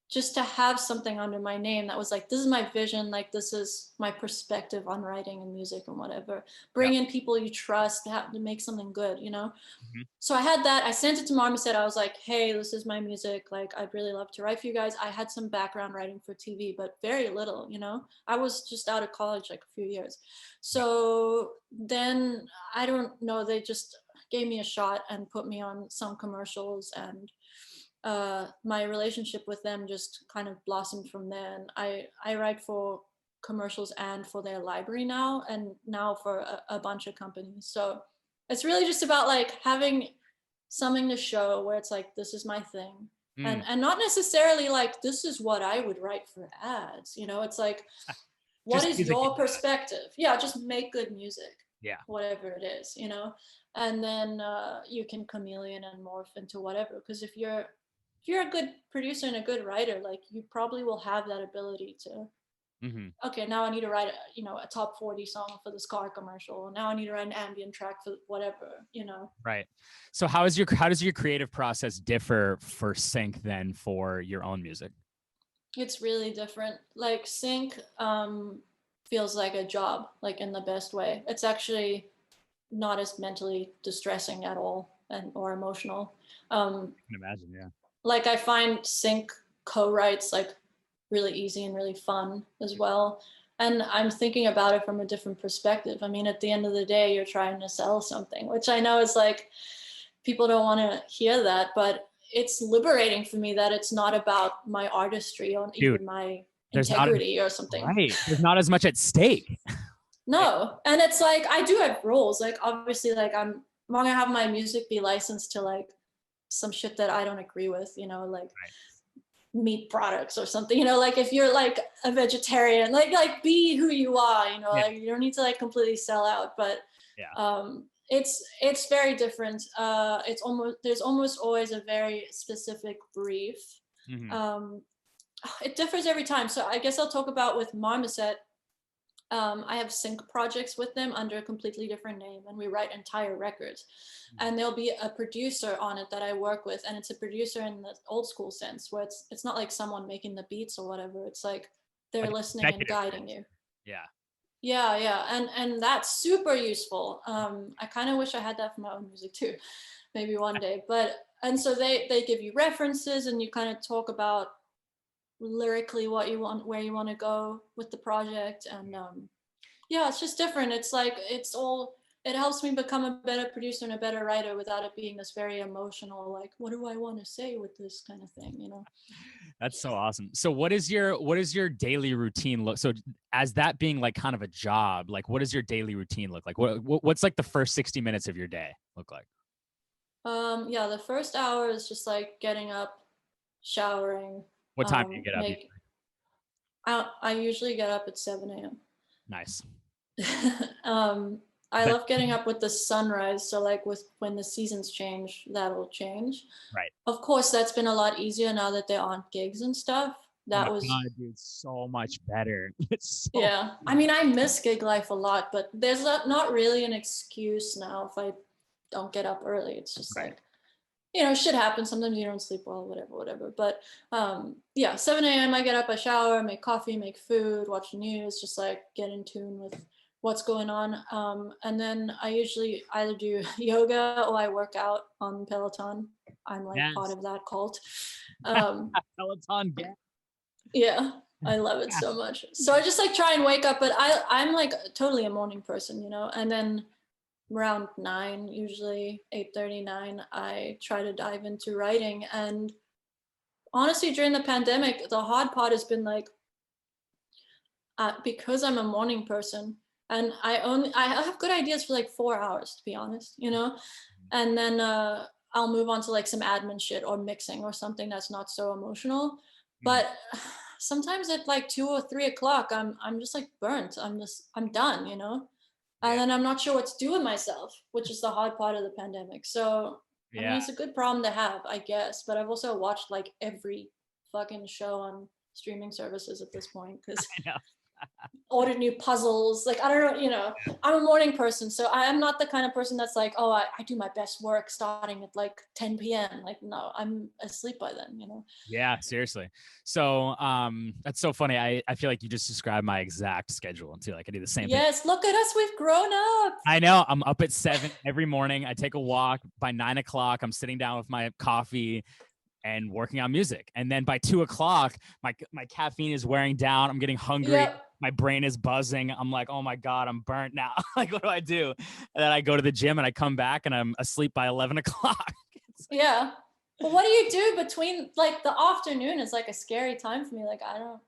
just to have something under my name that was like, this is my vision, like this is my perspective on writing and music and whatever. Bring in people you trust to make something good, you know? Mm-hmm. So I had that. I sent it to Marmoset. I was like, hey, this is my music. Like, I'd really love to write for you guys. I had some background writing for TV, but very little, you know? I was just out of college like a few years. So then, I don't know, they just gave me a shot and put me on some commercials, and my relationship with them just kind of blossomed from there. And I write for commercials and for their library now, and now for a bunch of companies. So it's really just about like having something to show where it's like, this is my thing. And not necessarily like, this is what I would write for ads, you know? It's like, what is your perspective? Yeah, just make good music. Yeah. Whatever it is, you know? And then you can chameleon and morph into whatever. Because if you're a good producer and a good writer, like you probably will have that ability to, okay, now I need to write a top 40 song for this car commercial. Now I need to write an ambient track for whatever, you know? Right. So how does your creative process differ for sync than for your own music? It's really different. Like sync feels like a job, like in the best way. It's actually not as mentally distressing at all or emotional. I can imagine, yeah. Like I find sync co-writes like really easy and really fun as well. And I'm thinking about it from a different perspective. I mean, at the end of the day, you're trying to sell something, which I know is like, people don't want to hear that, but it's liberating for me that it's not about my artistry or even my integrity or something. Right. There's not as much at stake. No. And it's like, I do have rules. Like, obviously, like I'm not gonna have my music be licensed to like some shit that I don't agree with, you know, like meat products or something, you know, like if you're like a vegetarian, like be who you are, you know, like you don't need to like completely sell out, but it's very different. There's almost always a very specific brief. It differs every time. So I guess I'll talk about with Marmoset. I have sync projects with them under a completely different name, and we write entire records. And there'll be a producer on it that I work with, and it's a producer in the old school sense, where it's not like someone making the beats or whatever. It's like they're listening and guiding you. Yeah, and that's super useful. I kind of wish I had that for my own music too, maybe one day. And so they give you references, and you kind of talk about lyrically what you want, where you want to go with the project. And it's just different. It's like it helps me become a better producer and a better writer without it being this very emotional, like, what do I want to say with this kind of thing, you know? That's so awesome. So what is your daily routine look? So as that being like kind of a job, like what does your daily routine look like? What's like the first 60 minutes of your day look like? The first hour is just like getting up, showering. What time do you get up? I usually get up at 7 a.m. Nice. I love getting up with the sunrise. So like when the seasons change, that'll change. Right. Of course, that's been a lot easier now that there aren't gigs and stuff. God, dude, so much better. I mean, I miss gig life a lot, but there's not really an excuse now if I don't get up early. It's just like, you know, shit happens. Sometimes you don't sleep well, whatever. But 7 a.m. I get up, I shower, make coffee, make food, watch the news, just like get in tune with what's going on. And then I usually either do yoga or I work out on Peloton. I'm like part of that cult. Peloton, yeah, I love it so much. So I just like try and wake up, but I'm like totally a morning person, you know, and then around 9, usually 8:39, I try to dive into writing. And honestly, during the pandemic, the hard part has been like, because I'm a morning person and I have good ideas for like 4 hours, to be honest, you know, and then I'll move on to like some admin shit or mixing or something that's not so emotional. But sometimes at like 2 or 3 o'clock, I'm just like burnt. I'm done, you know? And then I'm not sure what to do with myself, which is the hard part of the pandemic. So, I mean, Yeah. it's a good problem to have, I guess. But I've also watched like every fucking show on streaming services at this point because I know. ordered new puzzles. Like, I don't know, you know, I'm a morning person. So I am not the kind of person that's like, oh, I do my best work starting at like 10 p.m. Like, no, I'm asleep by then, you know? Yeah, seriously. So that's so funny. I feel like you just described my exact schedule too. Like I do the same thing. Yes, look at us. We've grown up. I know. I'm up at 7 every morning. I take a walk. By 9 o'clock, I'm sitting down with my coffee and working on music. And then by 2 o'clock, my caffeine is wearing down. I'm getting hungry. Yep. My brain is buzzing. I'm like, oh my God, I'm burnt now. Like, what do I do? And then I go to the gym and I come back and I'm asleep by 11 o'clock. Yeah. But what do you do between like the afternoon is like a scary time for me. Like I don't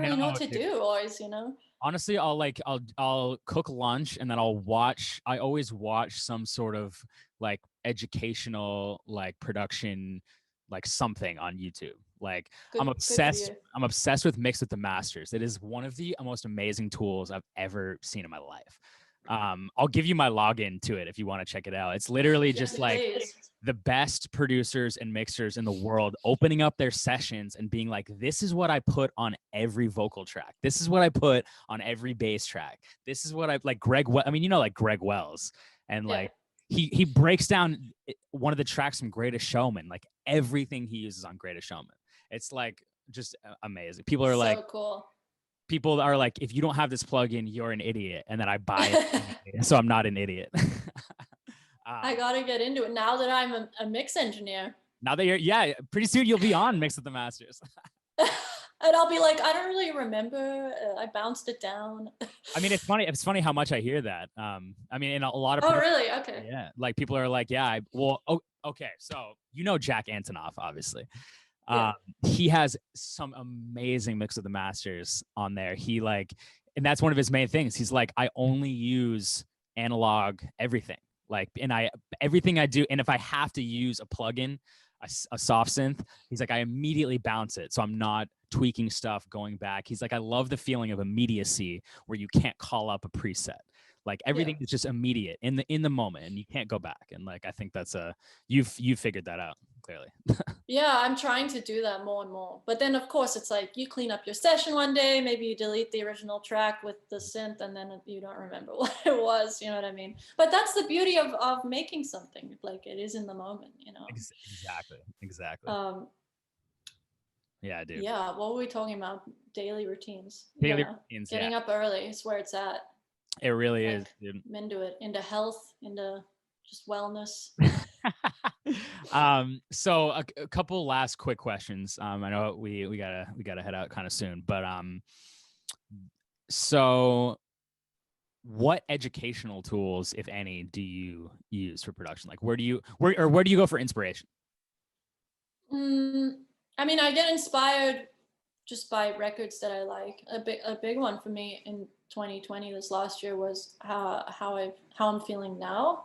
really know what to do always, you know? Honestly, I'll cook lunch and then I always watch some sort of like educational like production, like something on YouTube. Like I'm obsessed with Mix with the Masters. It is one of the most amazing tools I've ever seen in my life. I'll give you my login to it if you want to check it out. It's literally just like the best producers and mixers in the world opening up their sessions and being like, this is what I put on every vocal track. This is what I put on every bass track. This is what I like I mean, you know, like Greg Wells and like he breaks down one of the tracks from Greatest Showman, like everything he uses on Greatest Showman. It's like just amazing. People are so like, cool. People are like, if you don't have this plugin, you're an idiot. And then I buy it. So I'm not an idiot. I got to get into it now that I'm a mix engineer. Now that pretty soon you'll be on Mix with the Masters. And I'll be like, I don't really remember. I bounced it down. I mean, it's funny. It's funny how much I hear that. I mean, in a lot of. Oh, really? Okay. Yeah. Like people are like, okay. So, you know, Jack Antonoff, obviously. He has some amazing Mix of the Masters on there. And that's one of his main things. He's like, I only use analog everything. Like, everything I do. And if I have to use a plugin, a soft synth, he's like, I immediately bounce it. So I'm not tweaking stuff, going back. He's like, I love the feeling of immediacy where you can't call up a preset. Like everything is just immediate in the moment and you can't go back. And like, I think that's you figured that out clearly. Yeah, I'm trying to do that more and more. But then of course it's like you clean up your session one day, maybe you delete the original track with the synth and then you don't remember what it was, you know what I mean? But that's the beauty of making something, like it is in the moment, you know? Exactly. Yeah, dude. Yeah, what were we talking about? Daily routines. Routines, Getting up early is where it's at. It really is, dude. I'm into it, into health, into just wellness. So a couple last quick questions. I know we gotta head out kind of soon, but so what educational tools, if any, do you use for production? Like where do you go for inspiration? I mean, I get inspired just by records that I like. A big one for me in 2020, this last year, was how I'm feeling now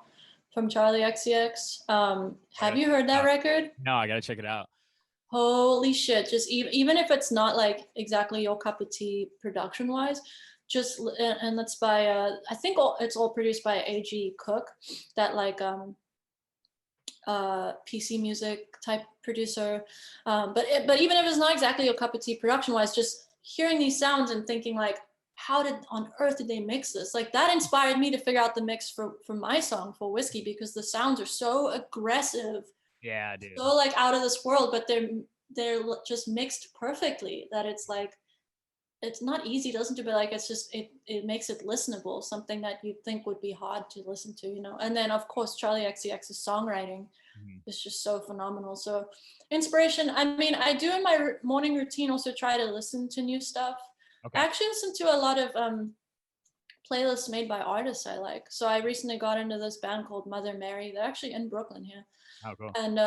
from Charlie XCX. Have you heard that record? No, I gotta check it out. Holy shit! Just even if it's not like exactly your cup of tea production wise, and that's by I think it's all produced by A.G. Cook, that like PC music type producer. But even if it's not exactly your cup of tea production wise, just hearing these sounds and thinking like, how on earth did they mix this? Like that inspired me to figure out the mix for my song for Whiskey, because the sounds are so aggressive. Yeah, dude. So like out of this world, but they're just mixed perfectly that it's like, it's not easy to listen to, but like it's just it makes it listenable, something that you'd think would be hard to listen to, you know. And then of course Charlie XCX's songwriting is just so phenomenal. So inspiration, I mean, I do in my morning routine also try to listen to new stuff. Okay. I actually listen to a lot of playlists made by artists I like. So I recently got into this band called Mother Mary. They're actually in Brooklyn here. Oh, cool. And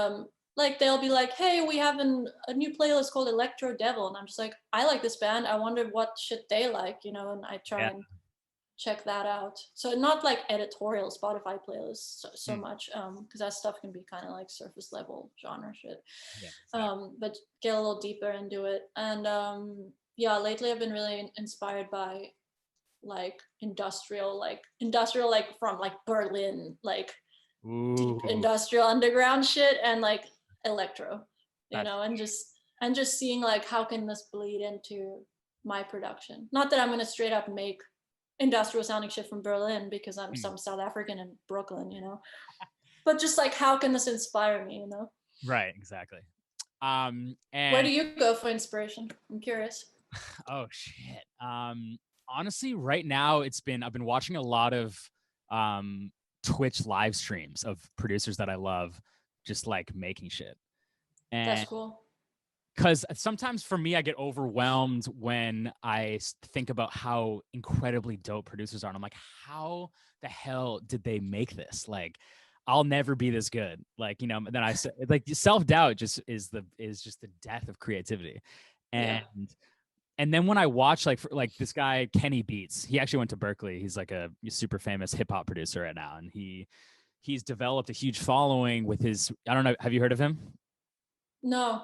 like they'll be like, hey, we have a new playlist called Electro Devil, and I'm just like, I like this band, I wonder what shit they like, you know. And I try and check that out. So not like editorial Spotify playlists so much, because that stuff can be kind of like surface level genre shit. Yeah, exactly. But get a little deeper into it. And yeah, lately I've been really inspired by like industrial like from like Berlin, like deep Ooh, industrial underground shit, and like electro, that's and just seeing like how can this bleed into my production. Not that I'm gonna straight up make industrial sounding shit from Berlin because I'm some South African in Brooklyn, but just like how can this inspire me, right, exactly. Where And do you go for inspiration? I'm curious. oh shit. Honestly, right now I've been watching a lot of Twitch live streams of producers that I love, just like making shit. That's And cool. because sometimes for me, I get overwhelmed when I think about how incredibly dope producers are. And I'm like, how the hell did they make this? Like, I'll never be this good. Like, then I say, like, self-doubt just is just the death of creativity. Yeah. And then when I watch like this guy Kenny Beats, he actually went to Berkeley. He's like a super famous hip hop producer right now, and he's developed a huge following with his. I don't know. Have you heard of him? No.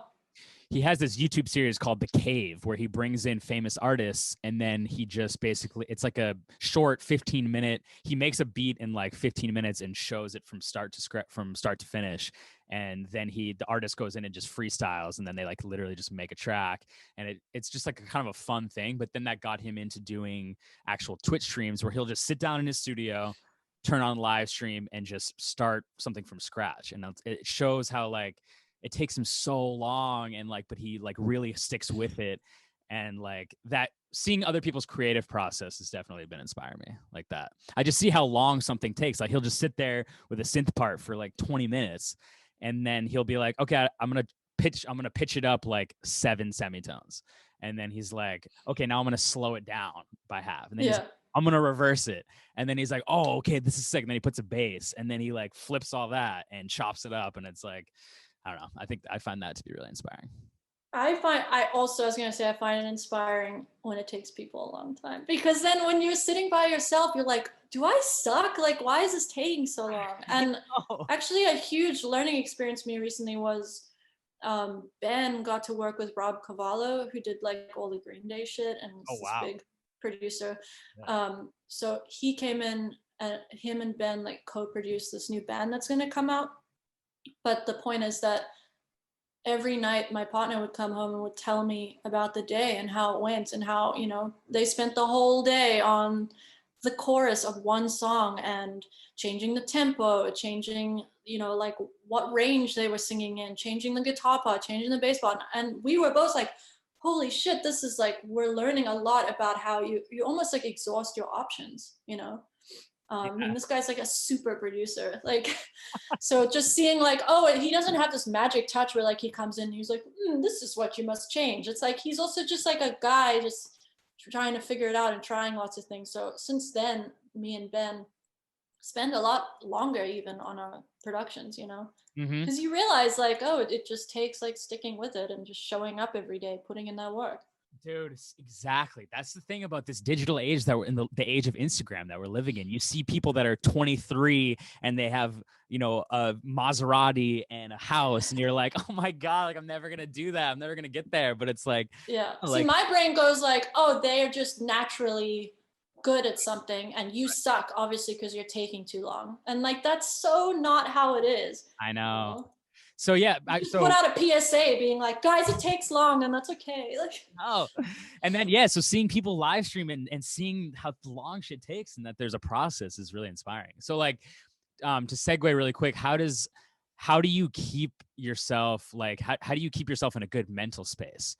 He has this YouTube series called The Cave where he brings in famous artists, and then he just basically, it's like a short 15-minute, he makes a beat in like 15 minutes and shows it from start to finish. And then the artist goes in and just freestyles, and then they like literally just make a track. And it's just like a kind of a fun thing. But then that got him into doing actual Twitch streams where he'll just sit down in his studio, turn on live stream, and just start something from scratch. And it shows how like it takes him so long, and like, but he like really sticks with it. And like that, seeing other people's creative process has definitely been inspiring me like that. I just see how long something takes. Like he'll just sit there with a synth part for like 20 minutes, and then he'll be like, okay, I'm going to pitch it up like 7 semitones. And then he's like, okay, now I'm going to slow it down by half. And then he's like, I'm going to reverse it. And then he's like, oh, okay, this is sick. And then he puts a bass, and then he like flips all that and chops it up. And it's like, I don't know. I find that to be really inspiring. I find it inspiring when it takes people a long time, because then when you're sitting by yourself, you're like, do I suck? Like, why is this taking so long? And actually a huge learning experience for me recently was Ben got to work with Rob Cavallo, who did like all the Green Day shit, and was this big producer. Yeah. So he came in, and him and Ben like co-produced this new band that's going to come out. But the point is that every night my partner would come home and would tell me about the day and how it went, and how, they spent the whole day on the chorus of one song and changing the tempo, changing, like what range they were singing in, changing the guitar part, changing the bass part. And we were both like, holy shit, this is like, we're learning a lot about how you almost like exhaust your options, and this guy's like a super producer, like, so just seeing like, oh, he doesn't have this magic touch where like he comes in and he's like, this is what you must change. It's like he's also just like a guy just trying to figure it out and trying lots of things. So since then, me and Ben spend a lot longer even on our productions, because you realize like, oh, it just takes like sticking with it and just showing up every day, putting in that work. Dude, exactly. That's the thing about this digital age that we're in, the age of Instagram that we're living in. You see people that are 23 and they have, a Maserati and a house, and you're like, oh my God, like I'm never going to do that. I'm never going to get there. But it's like, yeah. See, my brain goes like, oh, they are just naturally good at something and you suck, obviously, because you're taking too long. And like, that's so not how it is. I know. So yeah, put out a PSA being like, guys, it takes long, and that's okay. Like, and then so seeing people live stream and seeing how long shit takes and that there's a process is really inspiring. So like, to segue really quick, how do you keep yourself like how do you keep yourself in a good mental space?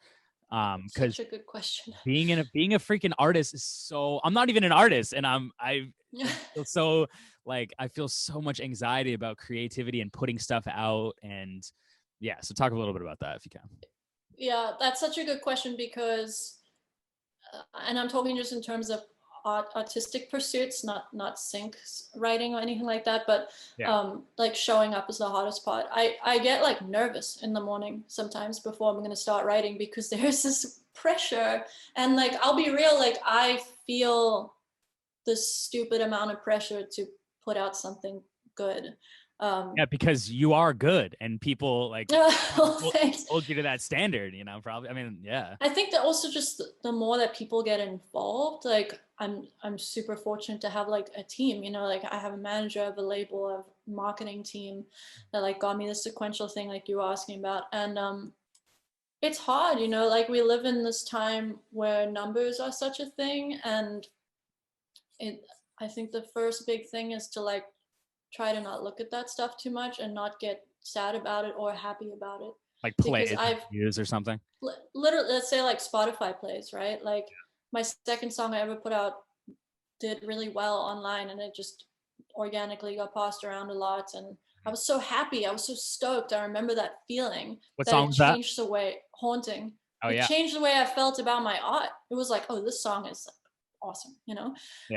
Because such a good question. Being a freaking artist is so. I'm not even an artist, and I feel so like I feel so much anxiety about creativity and putting stuff out, and so talk a little bit about that if you can. Yeah, that's such a good question, because and I'm talking just in terms of artistic pursuits, not sync writing or anything like that, but like showing up is the hardest part. I get like nervous in the morning sometimes before I'm going to start writing, because there's this pressure, and like I'll be real, like I feel this stupid amount of pressure to put out something good. Yeah, because you are good and people like Thanks. hold you to that standard, probably. I mean, yeah. I think that also just the more that people get involved, like I'm super fortunate to have like a team, like I have a manager, I have a label, I have a marketing team that like got me the sequential thing like you were asking about. And it's hard, like we live in this time where numbers are such a thing. And I think the first big thing is to like try to not look at that stuff too much and not get sad about it or happy about it. Like plays, views or something. Literally, let's say like Spotify plays, right? Like my second song I ever put out did really well online, and it just organically got passed around a lot. And I was so happy. I was so stoked. I remember that feeling. What song was that? Changed the way, Haunting. Oh, yeah. It changed the way I felt about my art. It was like, oh, this song is awesome, Yeah.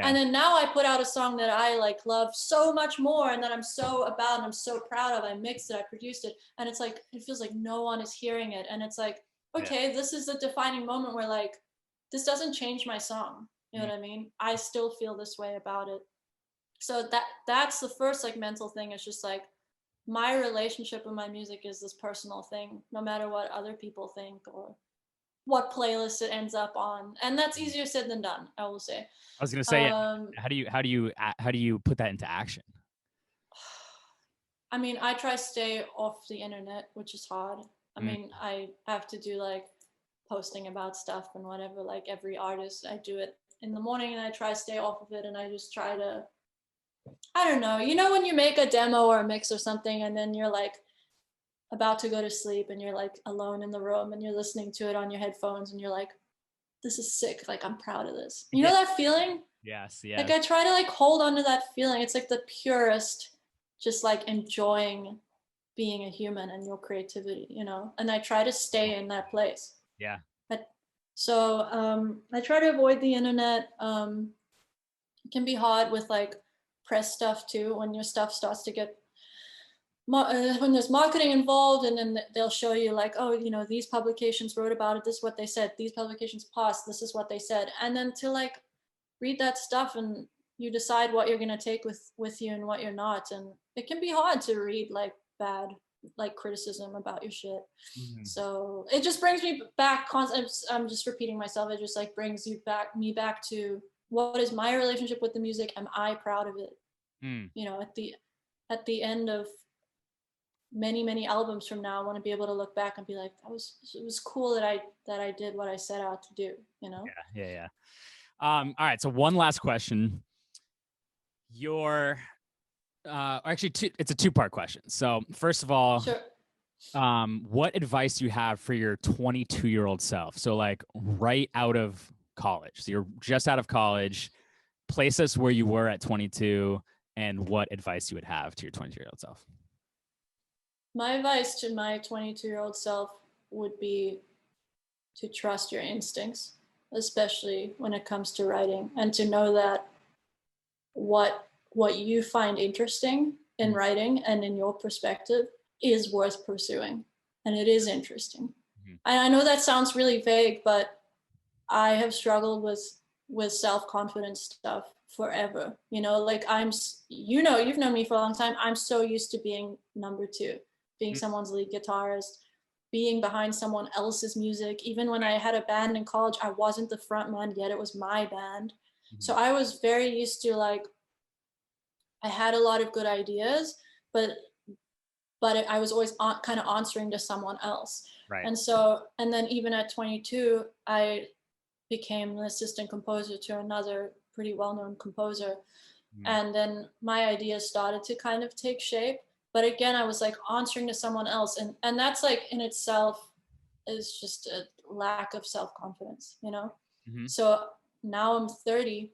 And then now I put out a song that I like love so much more and that I'm so about and I'm so proud of. I mixed it, I produced it, and it's like it feels like no one is hearing it. And it's like, okay, this is a defining moment where like this doesn't change my song. You know what I mean? I still feel this way about it. So that's the first like mental thing. It's just like my relationship with my music is this personal thing, no matter what other people think or what playlist it ends up on. And that's easier said than done, I will say. I was gonna say, how do you put that into action? I mean, I try to stay off the internet, which is hard. I mean, I have to do like posting about stuff and whatever, like every artist. I do it in the morning and I try to stay off of it, and I just try to, I don't know, when you make a demo or a mix or something and then you're like about to go to sleep and you're like alone in the room and you're listening to it on your headphones and you're like, this is sick, like I'm proud of this. You know that feeling? Yes. Like I try to like hold on to that feeling. It's like the purest, just like enjoying being a human and your creativity, and I try to stay in that place. Yeah. So I try to avoid the internet. It can be hard with like press stuff too, when your stuff starts to get when there's marketing involved, and then they'll show you like, oh, these publications wrote about it, this is what they said, these publications passed, this is what they said, and then to like read that stuff and you decide what you're going to take with you and what you're not. And it can be hard to read like bad like criticism about your shit. So it just brings me back, I'm just repeating myself, it just like brings me back to what is my relationship with the music, am I proud of it? At the end of many albums from now, I want to be able to look back and be like, it was cool that I did what I set out to do, Yeah. All right, so one last question. Actually it's a two-part question. So first of all, sure. What advice do you have for your 22-year-old self? So like right out of college. So you're just out of college. Place us where you were at 22 and what advice you would have to your 22-year-old self. My advice to my 22-year-old self would be to trust your instincts, especially when it comes to writing, and to know that what you find interesting in writing and in your perspective is worth pursuing, and it is interesting. And I know that sounds really vague, but I have struggled with self-confidence stuff forever. Like you've known me for a long time. I'm so used to being number two, being someone's lead guitarist, being behind someone else's music. Even when I had a band in college, I wasn't the front man, yet it was my band. So I was very used to like, I had a lot of good ideas, but I was always kind of answering to someone else. Right. And then even at 22, I became an assistant composer to another pretty well-known composer. And then my ideas started to kind of take shape. But again, I was like answering to someone else. And that's like in itself is just a lack of self-confidence, So now I'm 30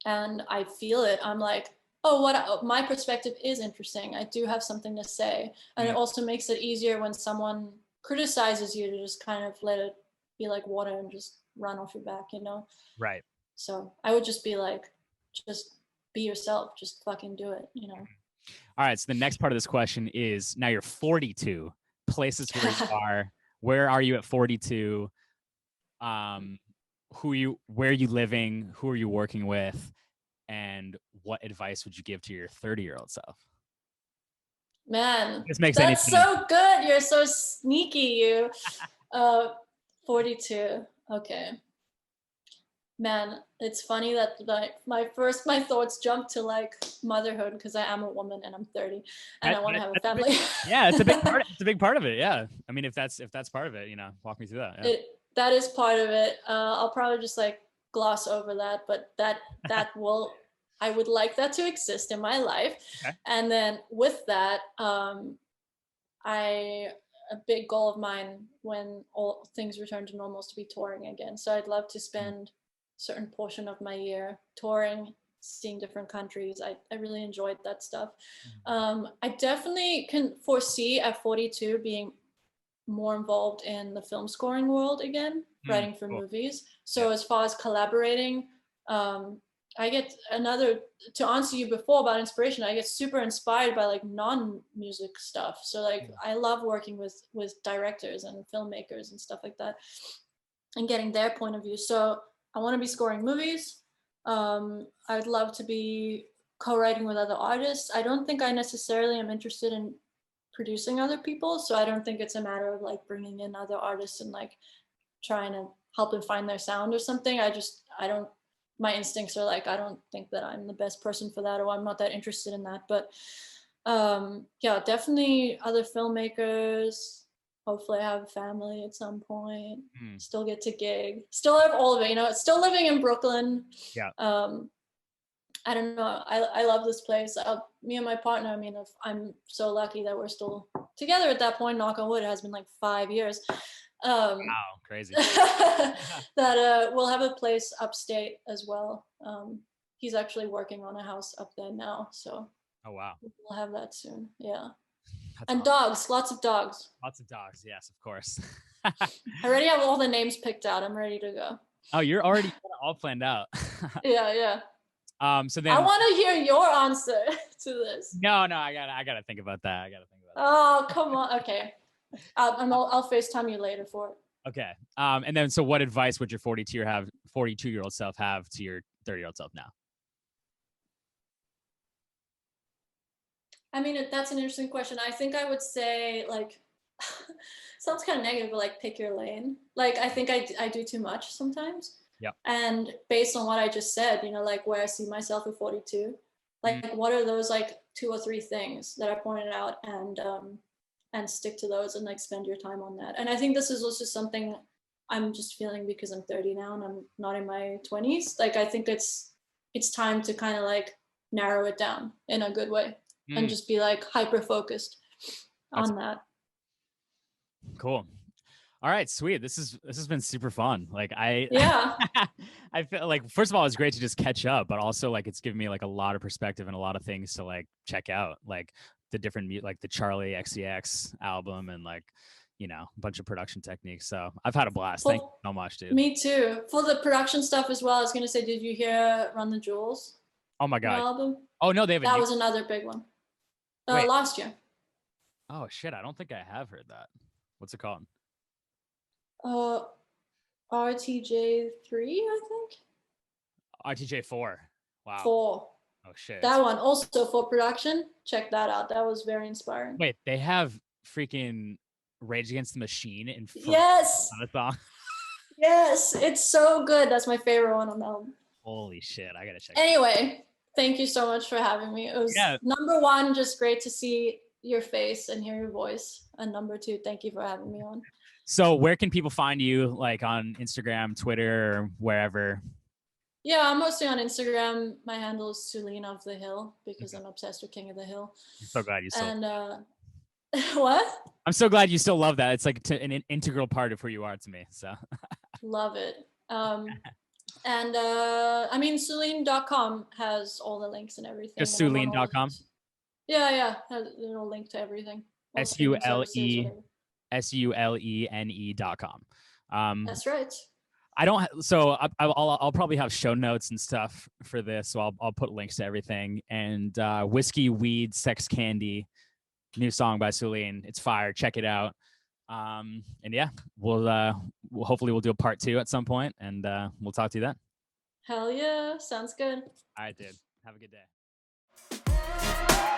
and I feel it. I'm like, oh, my perspective is interesting. I do have something to say. And it also makes it easier when someone criticizes you to just kind of let it be like water and just run off your back, Right. So I would just be like, just be yourself, just fucking do it, All right. So the next part of this question is, now you're 42, places where you are. Where are you at 42? Where are you living? Who are you working with? and what advice would you give to your 30-year-old self? Man, This makes that's anything. so good. You're so sneaky, you. 42. Okay. Man, it's funny that my thoughts jump to like motherhood because I am a woman and I'm 30 and I want to have a family. Yeah, it's a big part. It's a big part of it. Yeah, I mean, if that's part of it, walk me through that. Yeah. That is part of it. I'll probably just like gloss over that, but that I would like that to exist in my life. Okay. And then with that, a big goal of mine when all things return to normal is to be touring again. So I'd love to spend a certain portion of my year touring, seeing different countries. I really enjoyed that stuff. I definitely can foresee at 42 being more involved in the film scoring world again, writing for movies. So as far as collaborating, I get to answer you before about inspiration, I get super inspired by like non-music stuff. So like I love working with directors and filmmakers and stuff like that and getting their point of view. So I want to be scoring movies. I'd love to be co-writing with other artists. I don't think I necessarily am interested in producing other people. So I don't think it's a matter of like bringing in other artists and like trying to help them find their sound or something. My instincts are like, I don't think that I'm the best person for that, or I'm not that interested in that. But yeah, definitely other filmmakers. Hopefully I have a family at some point. Still get to gig. Still have all of it, still living in Brooklyn. Yeah. I don't know. I love this place. Me and my partner, I mean, I'm so lucky that we're still together at that point, knock on wood. It has been like 5 years. Wow, crazy. That we'll have a place upstate as well. He's actually working on a house up there now, so oh wow, we'll have that soon. Yeah. That's and awesome. Dogs, lots of dogs. Lots of dogs, yes, of course. I already have all the names picked out. I'm ready to go. Oh, you're already all planned out. Yeah. So then I want to hear your answer to this. No, I gotta think about that. Oh, come on. Okay. I'll FaceTime you later for it. Okay. And then, so what advice would your 42-year-old self have to your 30-year-old self now? I mean, that's an interesting question. I think I would say, like, sounds kind of negative, but like, pick your lane. Like, I think I do too much sometimes. Yeah. And based on what I just said, like where I see myself at 42, like what are those like 2 or 3 things that I pointed out, and stick to those and like spend your time on that. And I think this is also something I'm just feeling because I'm 30 now and I'm not in my 20s. Like, I think it's time to kind of like narrow it down in a good way and just be like hyper focused on that. Cool. All right, sweet. This has been super fun. Like I feel like, first of all, it's great to just catch up, but also like it's given me like a lot of perspective and a lot of things to like check out, like the different like the Charlie XCX album and like a bunch of production techniques. So I've had a blast. Thank you so much, dude. Me too. For the production stuff as well, I was gonna say, did you hear Run the Jewels? Oh my god. Album? Oh no, that was another big one. Last year. Oh shit, I don't think I have heard that. What's it called? RTJ3, I think. RTJ4. Wow. 4. Oh shit. That one also for production. Check that out. That was very inspiring. Wait, they have freaking Rage Against the Machine in front yes of the song. Yes, it's so good. That's my favorite one on the album. Holy shit, I gotta check. Anyway, thank you so much for having me. It was number 1, just great to see your face and hear your voice, and number 2, thank you for having me on. So where can people find you, like on Instagram, Twitter, or wherever? Yeah, I'm mostly on Instagram. My handle is Sulene of the Hill because I'm obsessed with King of the Hill. I'm so glad you still. And what? I'm so glad you still love that. It's like an integral part of who you are to me. So. Love it. And I mean, Sulene.com has all the links and everything. Just Sulene.com? Yeah. It'll link to everything. SULENE.com. That's right. I'll probably have show notes and stuff for this. So I'll put links to everything. And Whiskey, Weed, Sex, Candy, new song by Sulene. It's fire. Check it out. And yeah, we'll hopefully we'll do a part 2 at some point, and we'll talk to you then. Hell yeah. Sounds good. All right, dude. Have a good day.